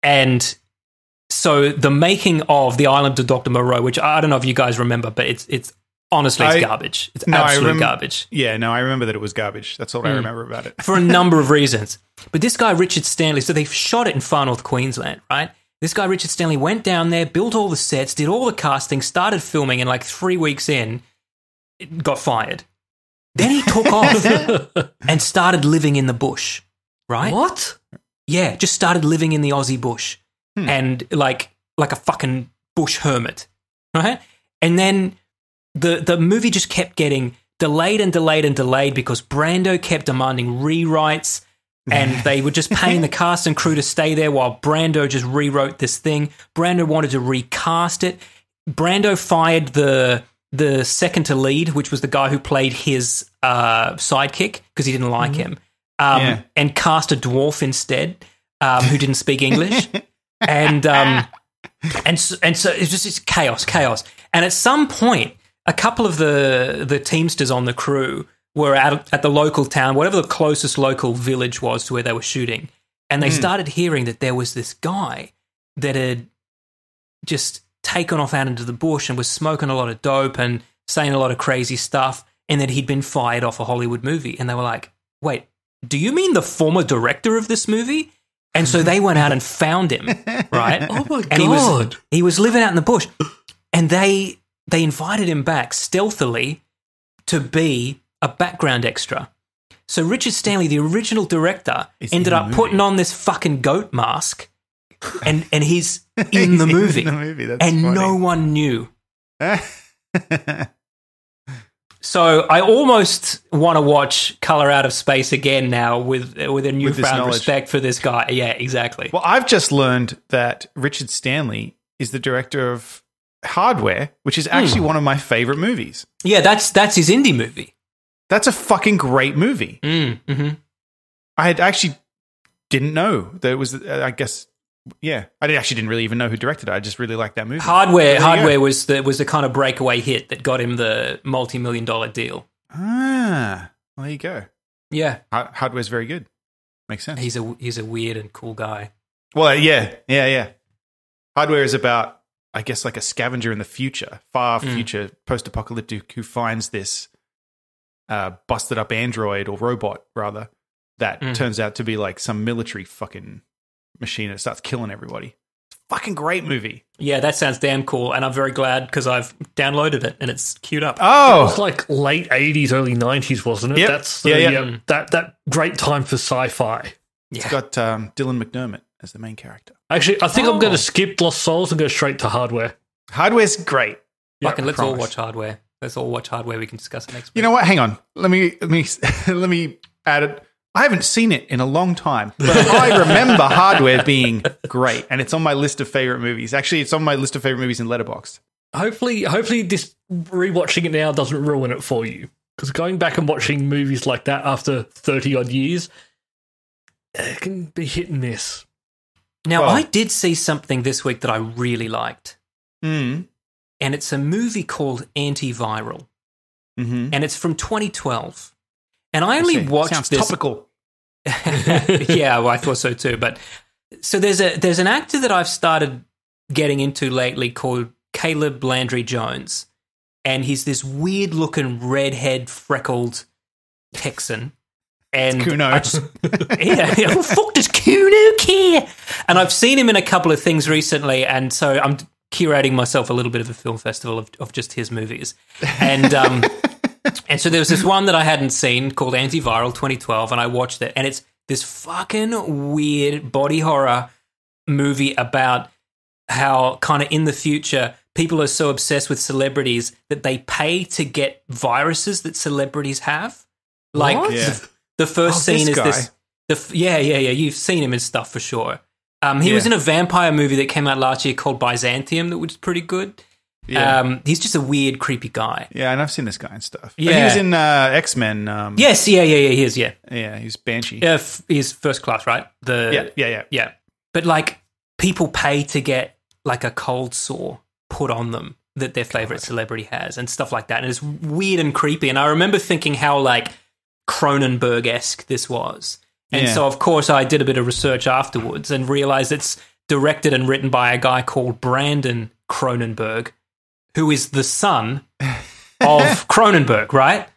And so the making of The Island of Dr. Moreau, which I don't know if you guys remember, but it's honestly, it's garbage. It's absolute garbage. Yeah, no, I remember that it was garbage. That's all I remember about it. For a number of reasons. But this guy, Richard Stanley, so they shot it in Far North Queensland, right? This guy, Richard Stanley, went down there, built all the sets, did all the casting, started filming, and like 3 weeks in, got fired. Then he took off and started living in the bush, right? What? Yeah, just started living in the Aussie bush and like a fucking bush hermit, right? And then the movie just kept getting delayed and delayed and delayed because Brando kept demanding rewrites, and they were just paying the cast and crew to stay there while Brando just rewrote this thing. Brando wanted to recast it. Brando fired the second to lead, which was the guy who played his sidekick because he didn't like him, and cast a dwarf instead who didn't speak English. And so it was just chaos. And at some point, a couple of the teamsters on the crew were at the local town, whatever the closest local village was to where they were shooting, and they started hearing that there was this guy that had just taken off out into the bush and was smoking a lot of dope and saying a lot of crazy stuff, and that he'd been fired off a Hollywood movie. And they were like, wait, do you mean the former director of this movie? And so they went out and found him, right? Oh my and God. he was living out in the bush, and they invited him back stealthily to be a background extra. So Richard Stanley, the original director, ended up putting on this fucking goat mask, and he's in the movie. That's and funny. no one knew. So I almost want to watch Color Out of Space again now with a newfound respect for this guy. Yeah, exactly. Well, I've just learned that Richard Stanley is the director of Hardware, which is actually one of my favorite movies. Yeah, that's his indie movie. That's a fucking great movie. Mm-hmm. I actually didn't know that it was, I guess, yeah. Actually didn't really even know who directed it. I just really liked that movie. Hardware was the kind of breakaway hit that got him the multi-million-dollar deal. Ah, well, there you go. Yeah. Hardware's very good. Makes sense. He's a weird and cool guy. Well, yeah. Hardware is about, I guess, like a scavenger in the future, far future, post-apocalyptic, who finds this busted up android or robot, rather, that turns out to be like some military fucking machine that starts killing everybody. It's a fucking great movie. Yeah, that sounds damn cool, and I'm very glad because I've downloaded it and it's queued up. Oh, it was like late 80s, early 90s, wasn't it? Yep. That's that great time for sci-fi. It's got Dylan McDermott as the main character. Actually, I think I'm going to skip Lost Souls and go straight to Hardware. Hardware's great. Fucking let's all watch Hardware. Let's all watch Hardware. We can discuss it next week. You know what? Hang on. Let me add it. I haven't seen it in a long time, but I remember Hardware being great, and it's on my list of favorite movies. Actually, it's on my list of favorite movies in Letterboxd. Hopefully this rewatching it now doesn't ruin it for you, because going back and watching movies like that after 30-odd years, it can be hit and miss. Now, I did see something this week that I really liked, and it's a movie called Antiviral, and it's from 2012. And I only watched Sounds this. Topical. Yeah, well, I thought so too. But so there's an actor that I've started getting into lately called Caleb Landry Jones, and he's this weird looking redhead freckled Texan. And Kuno. Well, fuck does Kuno care? And I've seen him in a couple of things recently, and so I'm curating myself a little bit of a film festival of just his movies. And and so there was this one that I hadn't seen called Antiviral 2012, and I watched it, and it's this fucking weird body horror movie about how kind of in the future people are so obsessed with celebrities that they pay to get viruses that celebrities have. Like the first scene is guy. this. Yeah. You've seen him in stuff for sure. He was in a vampire movie that came out last year called Byzantium that was pretty good. Yeah. He's just a weird, creepy guy. Yeah, and I've seen this guy and stuff. Yeah. He was in X-Men. Yes, he is, yeah. Yeah, he was Banshee. Yeah, he's First Class, right? Yeah. But, like, people pay to get, like, a cold sore put on them that their favourite celebrity has and stuff like that. And it's weird and creepy. And I remember thinking how, like, Cronenberg-esque this was. And so, of course, I did a bit of research afterwards and realised it's directed and written by a guy called Brandon Cronenberg, who is the son of Cronenberg, right?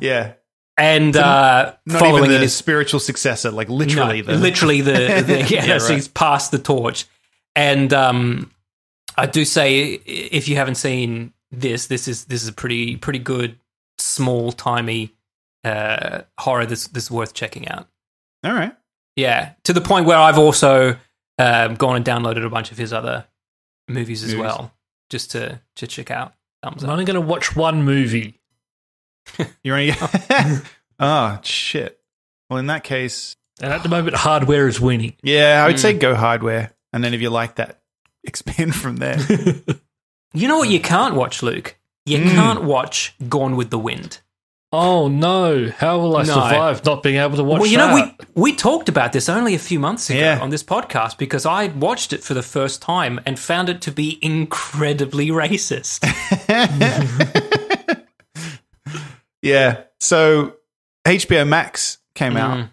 Yeah. And not following even the his spiritual successor, like literally. So he's passed the torch. And I do say, if you haven't seen this is a pretty good, small timey horror that's worth checking out. All right. Yeah, to the point where I've also gone and downloaded a bunch of his other movies as well, just to check out. Thumbs I'm up. only going to watch one movie. You're only. Oh shit. Well, in that case, And at the moment, Hardware is winning. yeah, I would say go Hardware, and then if you like that, expand from there. You know what you can't watch, Luke? You can't watch Gone with the Wind. Oh, no. How will I survive not being able to watch Well, you that? know, we talked about this only a few months ago Yeah. on this podcast because I watched it for the first time and found it to be incredibly racist. Yeah. So HBO Max came out,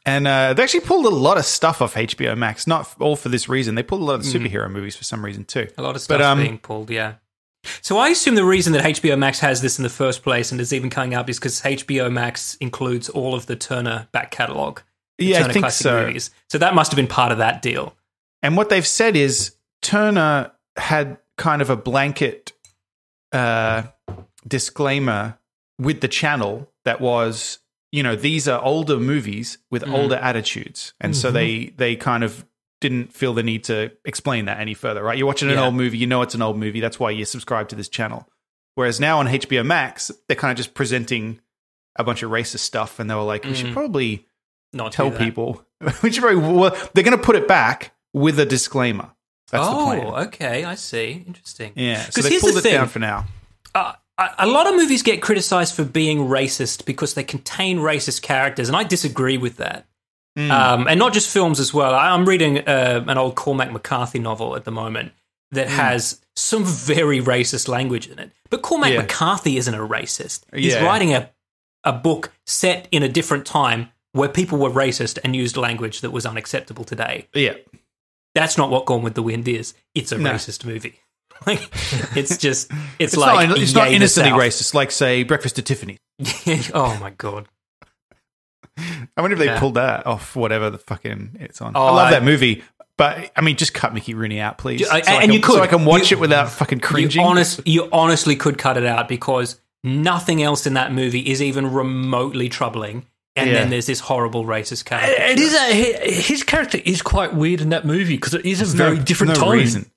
and they actually pulled a lot of stuff off HBO Max. Not all for this reason. They pulled a lot of superhero movies for some reason too. A lot of stuff being pulled, yeah. So I assume the reason that HBO Max has this in the first place and is even coming up is because HBO Max includes all of the Turner back catalogue. Yeah, Turner I think classic so. movies. So that must have been part of that deal. And what they've said is Turner had kind of a blanket disclaimer with the channel that was, you know, these are older movies with older attitudes. And so they kind of didn't feel the need to explain that any further, right? You're watching an old movie, you know it's an old movie. That's why you subscribe to this channel. Whereas now on HBO Max, they're kind of just presenting a bunch of racist stuff, and they were like, we should probably Not tell do that. people. We should probably, well, they're going to put it back with a disclaimer. That's the plan. Okay, I see. Interesting. Yeah, so 'Cause they here's pulled the it thing. down for now. A lot of movies get criticized for being racist because they contain racist characters, and I disagree with that. And not just films as well. I'm reading an old Cormac McCarthy novel at the moment that has some very racist language in it. But Cormac McCarthy isn't a racist. He's writing a book set in a different time where people were racist and used language that was unacceptable today. Yeah. That's not what Gone with the Wind is. It's a racist movie. Like, it's just, it's not Yay, the innocently South. racist, like, say, Breakfast at Tiffany. Oh, my God. I wonder if they pulled that off whatever the fucking it's on. Oh, I love that movie, but I mean, just cut Mickey Rooney out, please. You could. So I can watch it without fucking cringing. You honestly could cut it out because nothing else in that movie is even remotely troubling. And then there's this horrible racist character. It is his character is quite weird in that movie because it is a very different tone. Reason.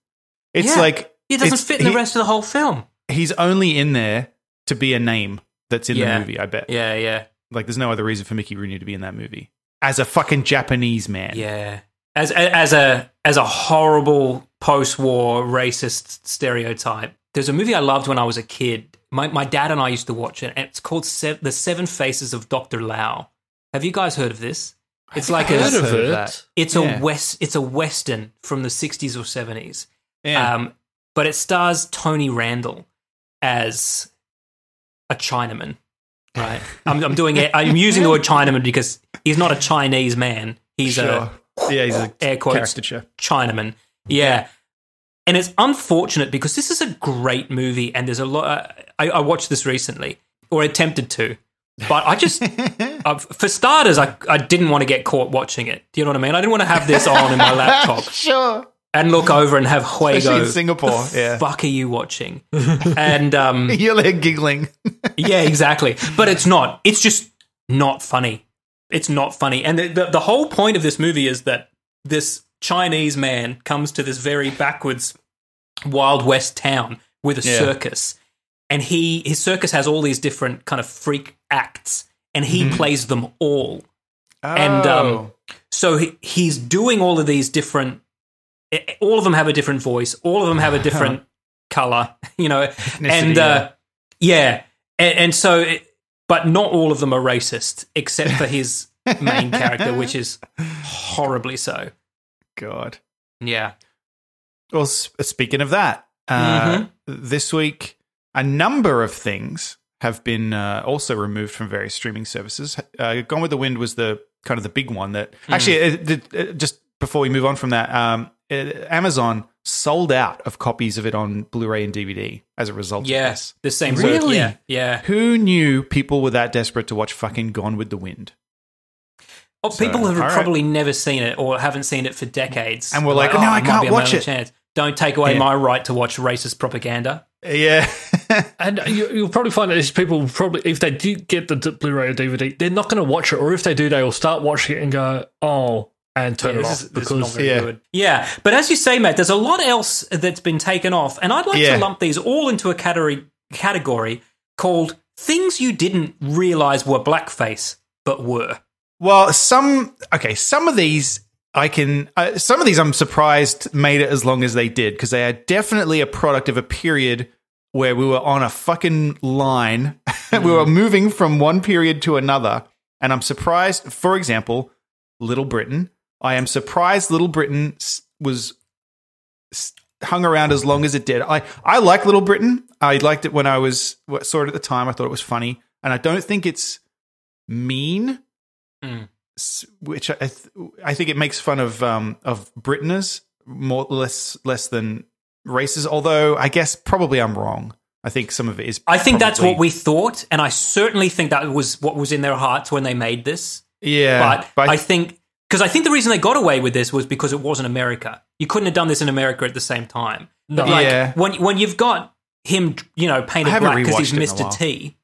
It's like it doesn't fit in the rest of the whole film. He's only in there to be a name that's in the movie, I bet. Yeah. Like, there's no other reason for Mickey Rooney to be in that movie as a fucking Japanese man. Yeah, as a horrible post-war racist stereotype. There's a movie I loved when I was a kid. My dad and I used to watch it, and it's called The Seven Faces of Dr. Lao. Have you guys heard of this? It's like Heard of it. It's a western from the 60s or 70s. Yeah. But it stars Tony Randall as a Chinaman. Right, I'm doing it. I'm using the word Chinaman because he's not a Chinese man. He's he's a air quotes caricature Chinaman. Yeah, and it's unfortunate because this is a great movie, and there's a lot. I watched this recently, or attempted to, but I just, for starters, I didn't want to get caught watching it. Do you know what I mean? I didn't want to have this on in my laptop. Sure. And look over and have Hui Especially go, in Singapore, the fuck are you watching? And you're there giggling. Yeah, exactly. But it's not. It's just not funny. It's not funny. And the whole point of this movie is that this Chinese man comes to this very backwards Wild West town with a circus. And his circus has all these different kind of freak acts, and he plays them all. Oh. And so he's doing all of these different. All of them have a different voice. All of them have a different color, and and so, but not all of them are racist, except for his main character, which is horribly so. God. Yeah. Well, speaking of that, this week, a number of things have been also removed from various streaming services. Gone with the Wind was the kind of the big one that actually, just before we move on from that, Amazon sold out of copies of it on Blu-ray and DVD as a result of this. The same Really? Yeah. Who knew people were that desperate to watch fucking Gone with the Wind? Oh, people have probably never seen it or haven't seen it for decades. And we're like, no, I can't watch it. Chance. Don't take away my right to watch racist propaganda. Yeah. And you'll probably find that these people probably, if they do get the Blu-ray or DVD, they're not going to watch it. Or if they do, they will start watching it and go, oh, and turn it off. This is not very good. Yeah, but as you say, Matt, there's a lot else that's been taken off. And I'd like to lump these all into a category called things you didn't realize were blackface, but were. Well, some of these I'm surprised made it as long as they did, because they are definitely a product of a period where we were on a fucking line. We were moving from one period to another. And I'm surprised, for example, Little Britain. I am surprised Little Britain was hung around as long as it did. I like Little Britain. I liked it when I saw it at the time. I thought it was funny. And I don't think it's mean. Which I think it makes fun of Britons less than races. Although I guess probably I'm wrong. I think some of it is. I think that's what we thought, and I certainly think that was what was in their hearts when they made this. Yeah, but I think the reason they got away with this was because it wasn't America. You couldn't have done this in America at the same time. No. But when you've got him, painted black because he's Mr. T,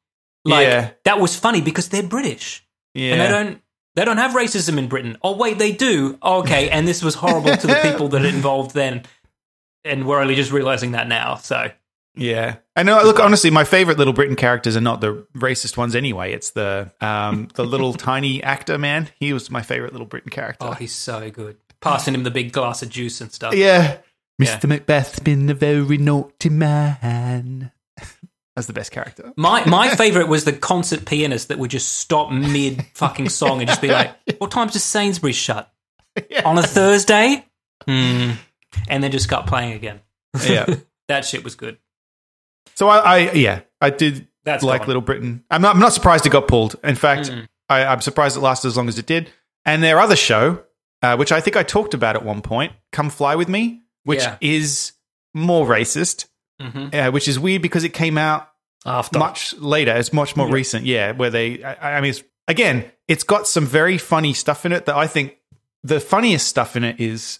that was funny because they're British. Yeah, and they don't have racism in Britain. Oh, wait, they do. Oh, okay, and this was horrible to the people that it involved then, and we're only just realizing that now. So Yeah. I know. Look, honestly, my favorite Little Britain characters are not the racist ones anyway. It's the little tiny actor man. He was my favorite Little Britain character. Oh, he's so good. Passing him the big glass of juice and stuff. Yeah. Yeah. Mr. Macbeth's been a very naughty man. That's the best character. My favorite was the concert pianist that would just stop mid fucking song and just be like, "What time does Sainsbury's shut? Yeah. On a Thursday?" And then just start playing again. Yeah. That shit was good. So I did That's like gone. Little Britain. I'm not surprised it got pulled. In fact, I'm surprised it lasted as long as it did. And their other show, which I think I talked about at one point, Come Fly With Me, which is more racist, which is weird because it came out After. much later. It's much more recent, where they, I mean, it's got some very funny stuff in it that I think the funniest stuff in it is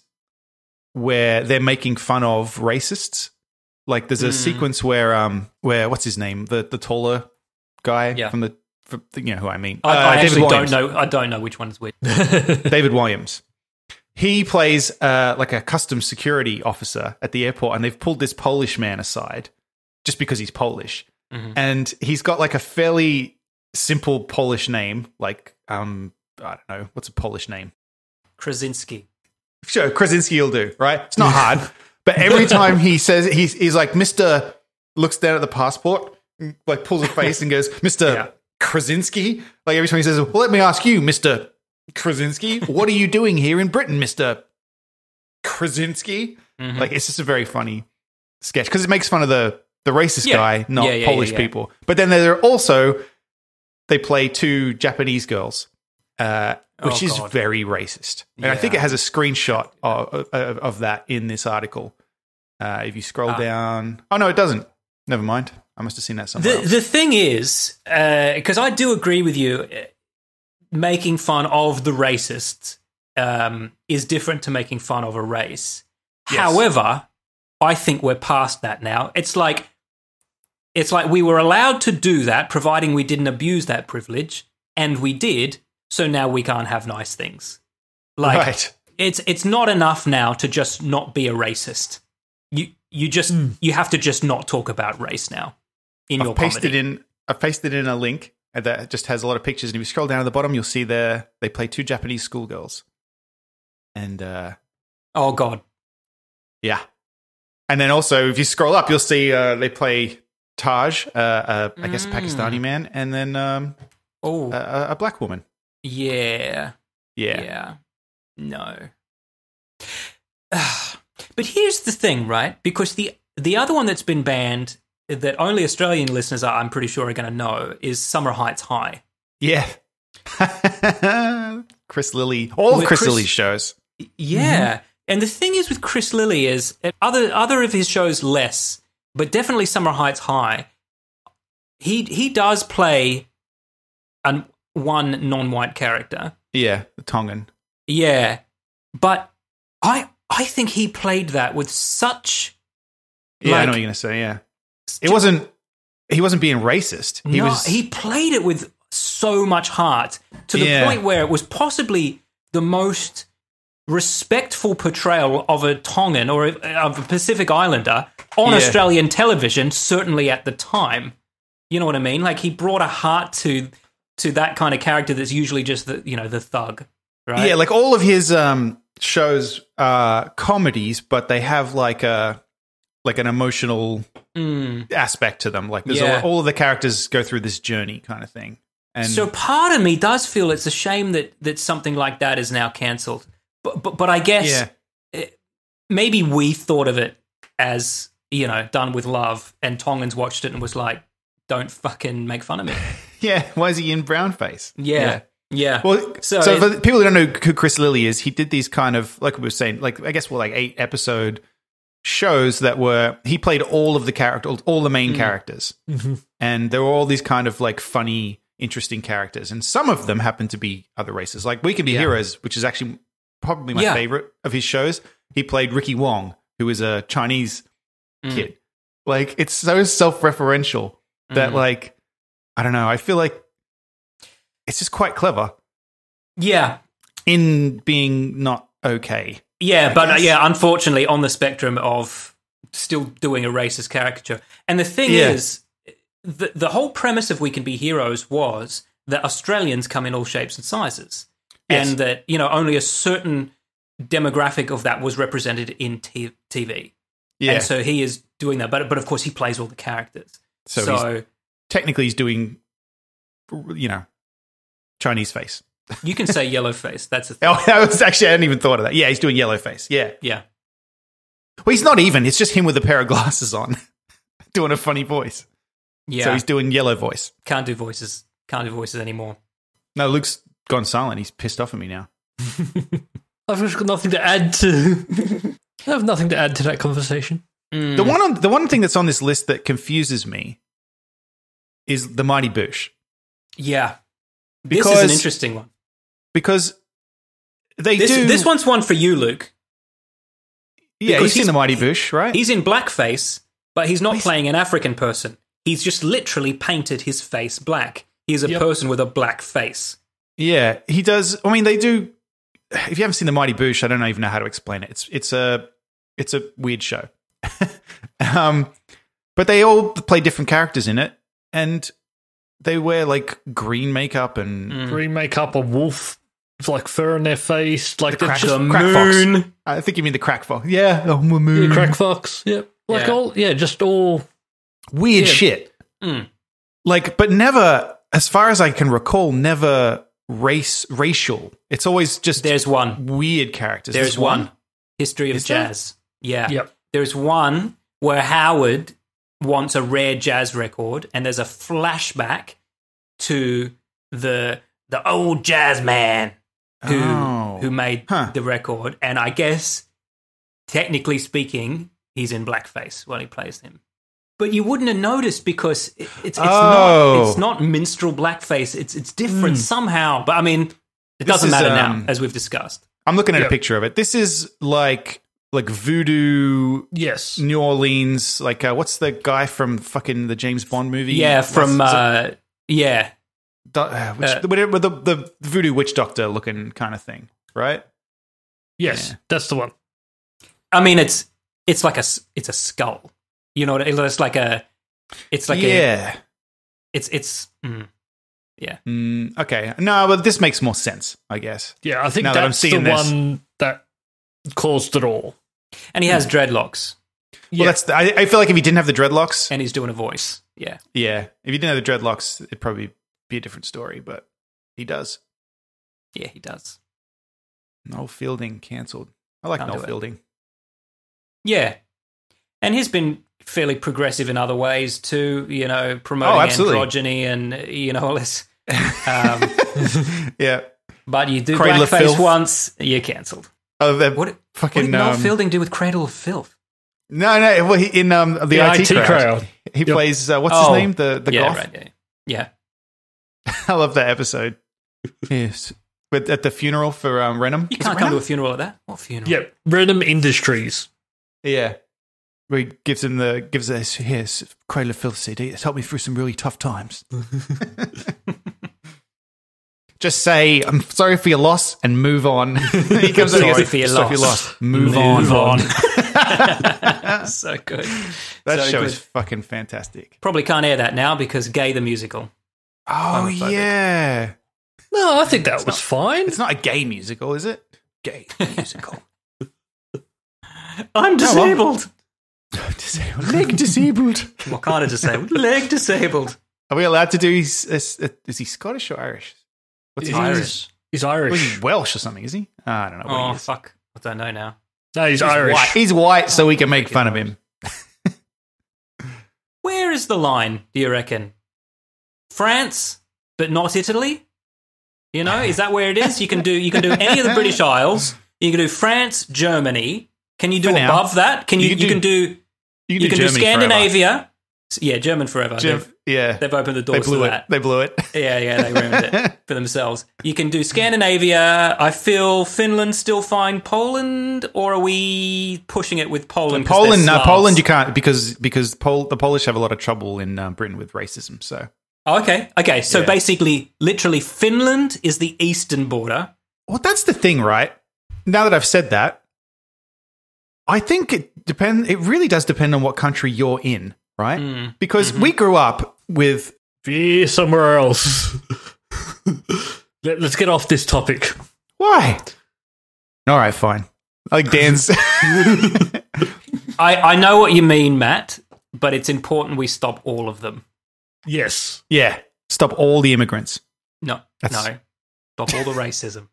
where they're making fun of racists. Like there's a sequence where what's his name? The taller guy from you know who I mean. I David actually Williams. don't know. I don't know which one is which. David Williams. He plays like a customs security officer at the airport, and they've pulled this Polish man aside just because he's Polish, and he's got like a fairly simple Polish name, like I don't know, what's a Polish name? Krasinski. Sure, Krasinski will do, right? It's not hard. But every time he says, he's like, Mr. looks down at the passport, like pulls a face and goes, Mr. Krasinski. Like every time he says, well, let me ask you, Mr. Krasinski, what are you doing here in Britain, Mr. Krasinski? Like it's just a very funny sketch because it makes fun of the racist guy, not Polish people. But then there are also, they play two Japanese girls. Which is very racist. And I think it has a screenshot of that in this article. If you scroll down... Oh, no, it doesn't. Never mind. I must have seen that somewhere else. The thing is, because I do agree with you, making fun of the racists is different to making fun of a race. Yes. However, I think we're past that now. It's like we were allowed to do that, providing we didn't abuse that privilege, and we did. So now we can't have nice things. Like it's not enough now to just not be a racist. You have to just not talk about race now in your comedy. I've pasted in a link that just has a lot of pictures, and if you scroll down to the bottom, you'll see they play two Japanese schoolgirls. And oh god, yeah. And then also, if you scroll up, you'll see they play Taj, I guess a Pakistani man, and then a black woman. Yeah. No. But here's the thing, right? Because the other one that's been banned that only Australian listeners I'm pretty sure are going to know is Summer Heights High. Yeah. Chris Lilly. All of Chris Lilly's shows. Yeah. And the thing is with Chris Lilly is other of his shows less, but definitely Summer Heights High. He does play one non-white character. Yeah, the Tongan. Yeah. But I think he played that with such I know what you're going to say, yeah. He wasn't being racist. He played it with so much heart to the point where it was possibly the most respectful portrayal of a Tongan or of a Pacific Islander on Australian television, certainly at the time. You know what I mean? Like he brought a heart to that kind of character that's usually just the thug, right? Yeah, like all of his shows are comedies, but they have like an emotional aspect to them. Like there's all of the characters go through this journey kind of thing. And so part of me does feel it's a shame that something like that is now cancelled. But I guess maybe we thought of it as, done with love, and Tongans watched it and was like, don't fucking make fun of me. Yeah, why is he in brownface? Yeah. Well, so for the people who don't know who Chris Lilly is, he did these kind of, like we were saying, like I guess 8 episode shows that he played all of the characters, all the main characters, and there were all these kind of like funny, interesting characters, and some of them happen to be other races. Like We Can Be Heroes, which is actually probably my favorite of his shows. He played Ricky Wong, who is a Chinese kid. Like it's so self-referential that like I don't know. I feel like it's just quite clever. Yeah, in being not okay. Yeah, but unfortunately, on the spectrum of still doing a racist caricature. And the thing is, the whole premise of We Can Be Heroes was that Australians come in all shapes and sizes, and that only a certain demographic of that was represented in TV. Yeah. And so he is doing that, but of course he plays all the characters. So technically he's doing, Chinese face. You can say yellow face. That's a thing. Oh, I hadn't even thought of that. Yeah, he's doing yellow face. Yeah. Yeah. Well, he's not even. It's just him with a pair of glasses on doing a funny voice. Yeah. So he's doing yellow voice. Can't do voices anymore. No, Luke's gone silent. He's pissed off at me now. I've just got nothing to add to. I have nothing to add to that conversation. The one thing that's on this list that confuses me is the Mighty Boosh. Yeah. This is an interesting one. Because this one's one for you, Luke. Yeah, he's in the Mighty Boosh, right? He's in blackface, but he's not playing an African person. He's just literally painted his face black. He's a person with a black face. Yeah, he does. I mean, they do. If you haven't seen the Mighty Boosh, I don't even know how to explain it. It's a weird show. But they all play different characters in it, and they wear like green makeup and a wolf, like fur on their face, like the crack moon. Fox. I think you mean the crack fox. Yeah, the moon. Yeah, crack fox. Yep. Just all weird shit. Like, but never, as far as I can recall, never racial. It's always just there's one weird characters. There's one History of Jazz. Yeah. Yep. There's one where Howard wants a rare jazz record, and there's a flashback to the old jazz man who made the record, and I guess technically speaking, he's in blackface when he plays him. But you wouldn't have noticed because it's not minstrel blackface. It's different somehow. But I mean, it doesn't matter now, as we've discussed. I'm looking at a picture of it. This is like voodoo, New Orleans. Like what's the guy from fucking the James Bond movie? Yeah, from the voodoo witch doctor looking kind of thing, right? Yes, that's the one. I mean, it's like a skull. You know what? It's like a. Okay. No, but this makes more sense, I guess. Yeah, I think that's the one that caused it all. And he has dreadlocks. Well, I feel like if he didn't have the dreadlocks, and he's doing a voice, yeah. If he didn't have the dreadlocks, it'd probably be a different story. But he does. Yeah, he does. Noel Fielding cancelled. I like Noel Fielding. Yeah, and he's been fairly progressive in other ways too, promoting androgyny and all this. Yeah, but you do blackface once, you're cancelled. What did Noel Fielding do with Cradle of Filth? No. Well, in the IT crowd, he plays what's his name? The goth. Right, yeah. I love that episode. Yes, but at the funeral for Renham. You can't come to a funeral like that. What funeral? Yep, Renham Industries. Yeah. Where he gives us here's Cradle of Filth CD. It's helped me through some really tough times. Just say I'm sorry for your loss and move on. He comes sorry for your loss. Move on. So good. That show is fucking fantastic. Probably can't air that now because Gay the musical. Oh yeah. No, I think that was fine. It's not a gay musical, is it? Gay musical. I'm disabled. Leg disabled. What kind of disabled? Leg disabled. Are we allowed to do? Is he Scottish or Irish? What's Irish? He's Irish. Well, he's Welsh or something, is he? I don't know. Oh fuck! I don't know now. No, he's Irish. White. He's white, so we can make fun of him. Where is the line? Do you reckon? France, but not Italy. Is that where it is? You can do any of the British Isles. You can do France, Germany. Can you do above that? You can do Scandinavia. Forever. Yeah, German forever. They've opened the doors to that. They blew it. Yeah, they ruined it for themselves. You can do Scandinavia. I feel Finland still fine. Poland, or are we pushing it with Poland? Poland you can't because the Polish have a lot of trouble in Britain with racism. So okay. So basically, literally, Finland is the eastern border. Well, that's the thing, right? Now that I've said that. I think it depends. It really does depend on what country you're in, right? Because we grew up with Be somewhere else. Let's get off this topic. why? All right, fine. Like Dan's. I know what you mean, Matt, but it's important we stop all of them. Yes. Yeah, stop all the immigrants. No. Stop all the racism.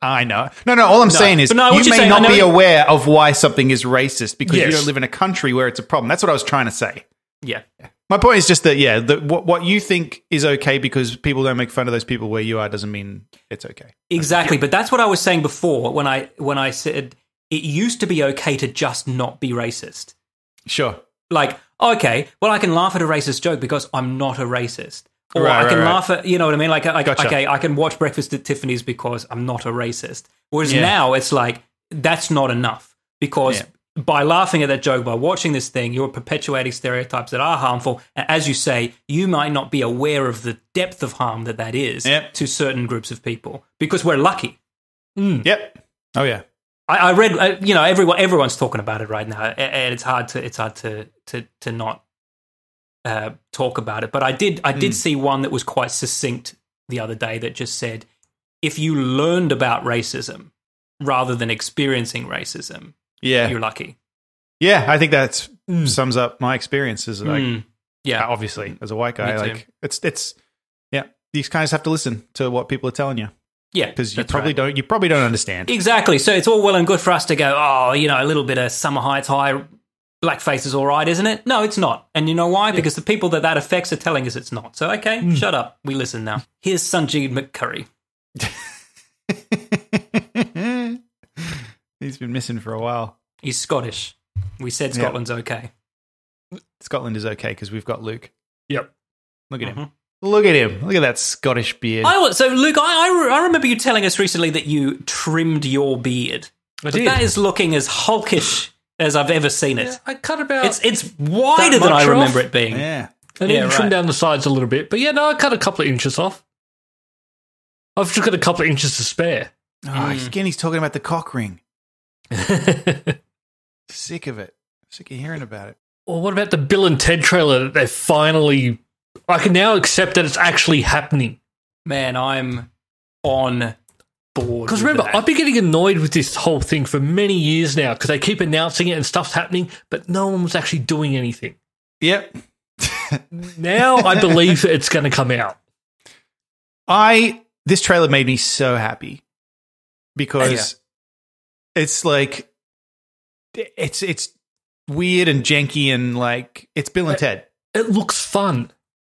I know. No. All I'm saying is But no, what you you're may saying, not I know be you- aware of why something is racist because you Yes. don't live in a country where it's a problem. That's what I was trying to say. Yeah. My point is just that, what you think is okay because people don't make fun of those people where you are doesn't mean it's okay. Exactly, but that's what I was saying before when I said it used to be okay to just not be racist. Sure. Like, okay, well, I can laugh at a racist joke because I'm not a racist. Or Right, I can right. laugh at, you know what I mean? Like, Gotcha. okay, I can watch Breakfast at Tiffany's because I'm not a racist. Whereas Yeah. now it's like, that's not enough because by laughing at that joke, by watching this thing, you're perpetuating stereotypes that are harmful. And as you say, you might not be aware of the depth of harm that is to certain groups of people because we're lucky. Yep. Oh, yeah. I read, everyone's talking about it right now, and it's hard to not talk about it. But I did see one that was quite succinct the other day that just said, if you learned about racism rather than experiencing racism, Yeah. you're lucky. Yeah, I think that sums up my experiences. Like, Yeah, obviously, as a white guy, Me too. like it's these guys have to listen to what people are telling you yeah, because you that's probably right. don't understand. Exactly. So it's all well and good for us to go, oh, a little bit of Summer Heights High blackface is all right, isn't it? No, it's not. And you know why? Because the people that affects are telling us it's not. So, okay, shut up. We listen now. Here's Sanjeev McCurry. He's been missing for a while. He's Scottish. We said Scotland's okay. Scotland is okay because we've got Luke. Yep. Look at him. Look at him. Look at that Scottish beard. So, Luke, I remember you telling us recently that you trimmed your beard. I did. That is looking as hulkish as I've ever seen it. Yeah, I cut about. It's wider that than I much remember off? it being. Yeah. I need to trim right. down the sides a little bit, but I cut a couple of inches off. I've just got a couple of inches to spare. Oh, again, he's talking about the cock ring. Sick of it. Sick of hearing about it. Or what about the Bill and Ted trailer that they finally... I can now accept that it's actually happening. Man, I'm on board. Because with remember, that. I've been getting annoyed with this whole thing for many years now because they keep announcing it and stuff's happening, but no one was actually doing anything. Yep. Now I believe it's going to come out. This trailer made me so happy because it's like it's weird and janky and like it's Bill and Ted. It looks fun.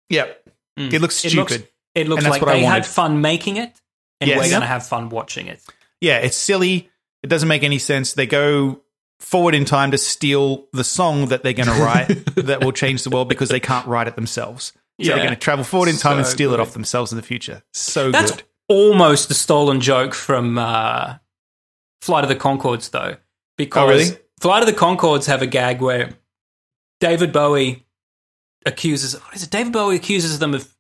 Yep. It looks stupid. It looks and that's like what I they wanted. had fun making it, and Yes. we're going to have fun watching it. Yeah, it's silly. It doesn't make any sense. They go forward in time to steal the song that they're going to write that will change the world because they can't write it themselves. So they're going to travel forward in time and So steal it good. off themselves in the future. So That's good. almost a stolen joke from Flight of the Conchords, though, because really? Flight of the Conchords have a gag where David Bowie accuses. What is it? David Bowie accuses them of.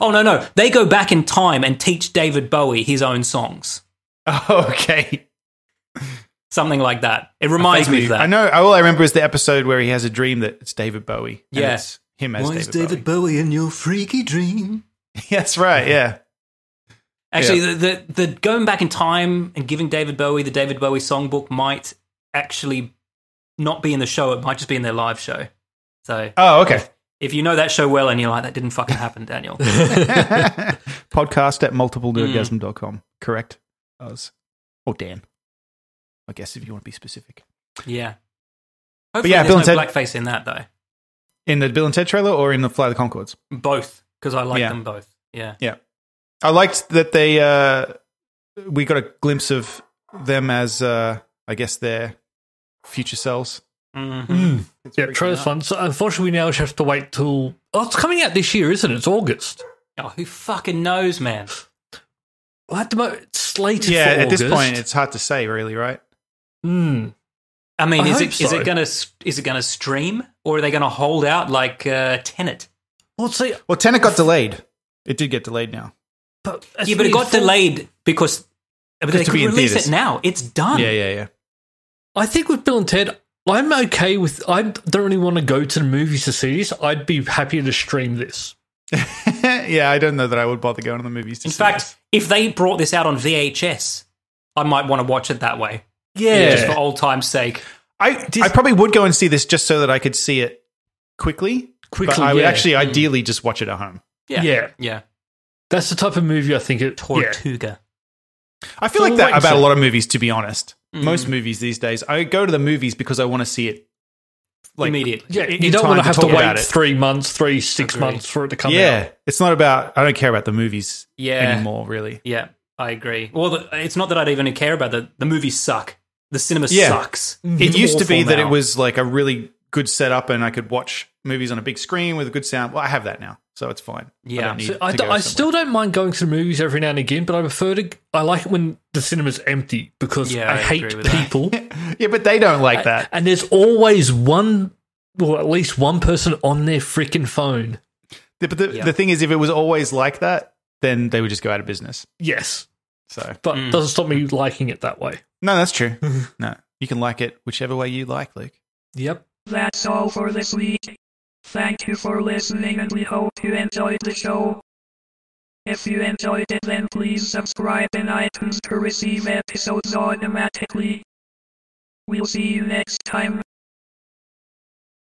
Oh no! They go back in time and teach David Bowie his own songs. Oh, okay. Something like that. It reminds me of that. I know. All I remember is the episode where he has a dream that it's David Bowie. and Yeah. It's him as Why is David Bowie in your freaky dream? Bowie. That's right. Yeah. Actually, the going back in time and giving David Bowie the David Bowie songbook might actually not be in the show. It might just be in their live show. So, Oh, okay. if you know that show well and you're like, that didn't fucking happen, Daniel. Podcast at multiplenerdgasm.com. Correct? Us. Or Dan. I guess if you want to be specific. Yeah. Hopefully yeah, there's Bill no and Ted- blackface in that, though. In the Bill and Ted trailer or in the Fly the Conchords? Both, because I like Yeah. them both. Yeah. Yeah. I liked that we got a glimpse of them as, I guess, their future selves. Mm-hmm. Yeah, trailer's fun. So unfortunately, we now just have to wait till... Oh, it's coming out this year, isn't it? It's August. Oh, who fucking knows, man? Well, at the moment, it's slated for Yeah, at August. this point, it's hard to say, really, right? I mean, I is hope it so. gonna stream, or are they gonna hold out like Tenet? Well, see, Well, Tenet got delayed. It did get delayed now. but Yeah, but it got delayed because they to could be in release theaters. it now. It's done. Yeah. I think with Bill and Ted, I'm okay with. I don't really want to go to the movies to see this. I'd be happy to stream this. Yeah, I don't know that I would bother going to the movies. In fact, if they brought this out on VHS, I might want to watch it that way. Yeah, Just for old time's sake. I probably would go and see this just so that I could see it quickly. But I would actually ideally just watch it at home. Yeah. That's the type of movie I think it. Tortuga. I feel like that about a lot of movies, to be honest. Most movies these days, I go to the movies because I want to see it immediately. Yeah, you don't want to have to wait 3 months, 6 months for it to come out. Yeah, it's not about. I don't care about the movies anymore, really. Yeah, I agree. Well, it's not that I'd even care about the movies suck. The cinema sucks. It used to be that it was like a really good setup and I could watch movies on a big screen with a good sound. Well, I have that now, so it's fine. Yeah. I still don't mind going to the movies every now and again, but I like it when the cinema's empty because I hate people. Yeah, but they don't like that. And there's always at least one person on their freaking phone. But the thing is, if it was always like that, then they would just go out of business. Yes. But it doesn't stop me liking it that way. No, that's true. No, you can like it whichever way you like, Luke. Yep. That's all for this week. Thank you for listening and we hope you enjoyed the show. If you enjoyed it, then please subscribe in iTunes to receive episodes automatically. We'll see you next time.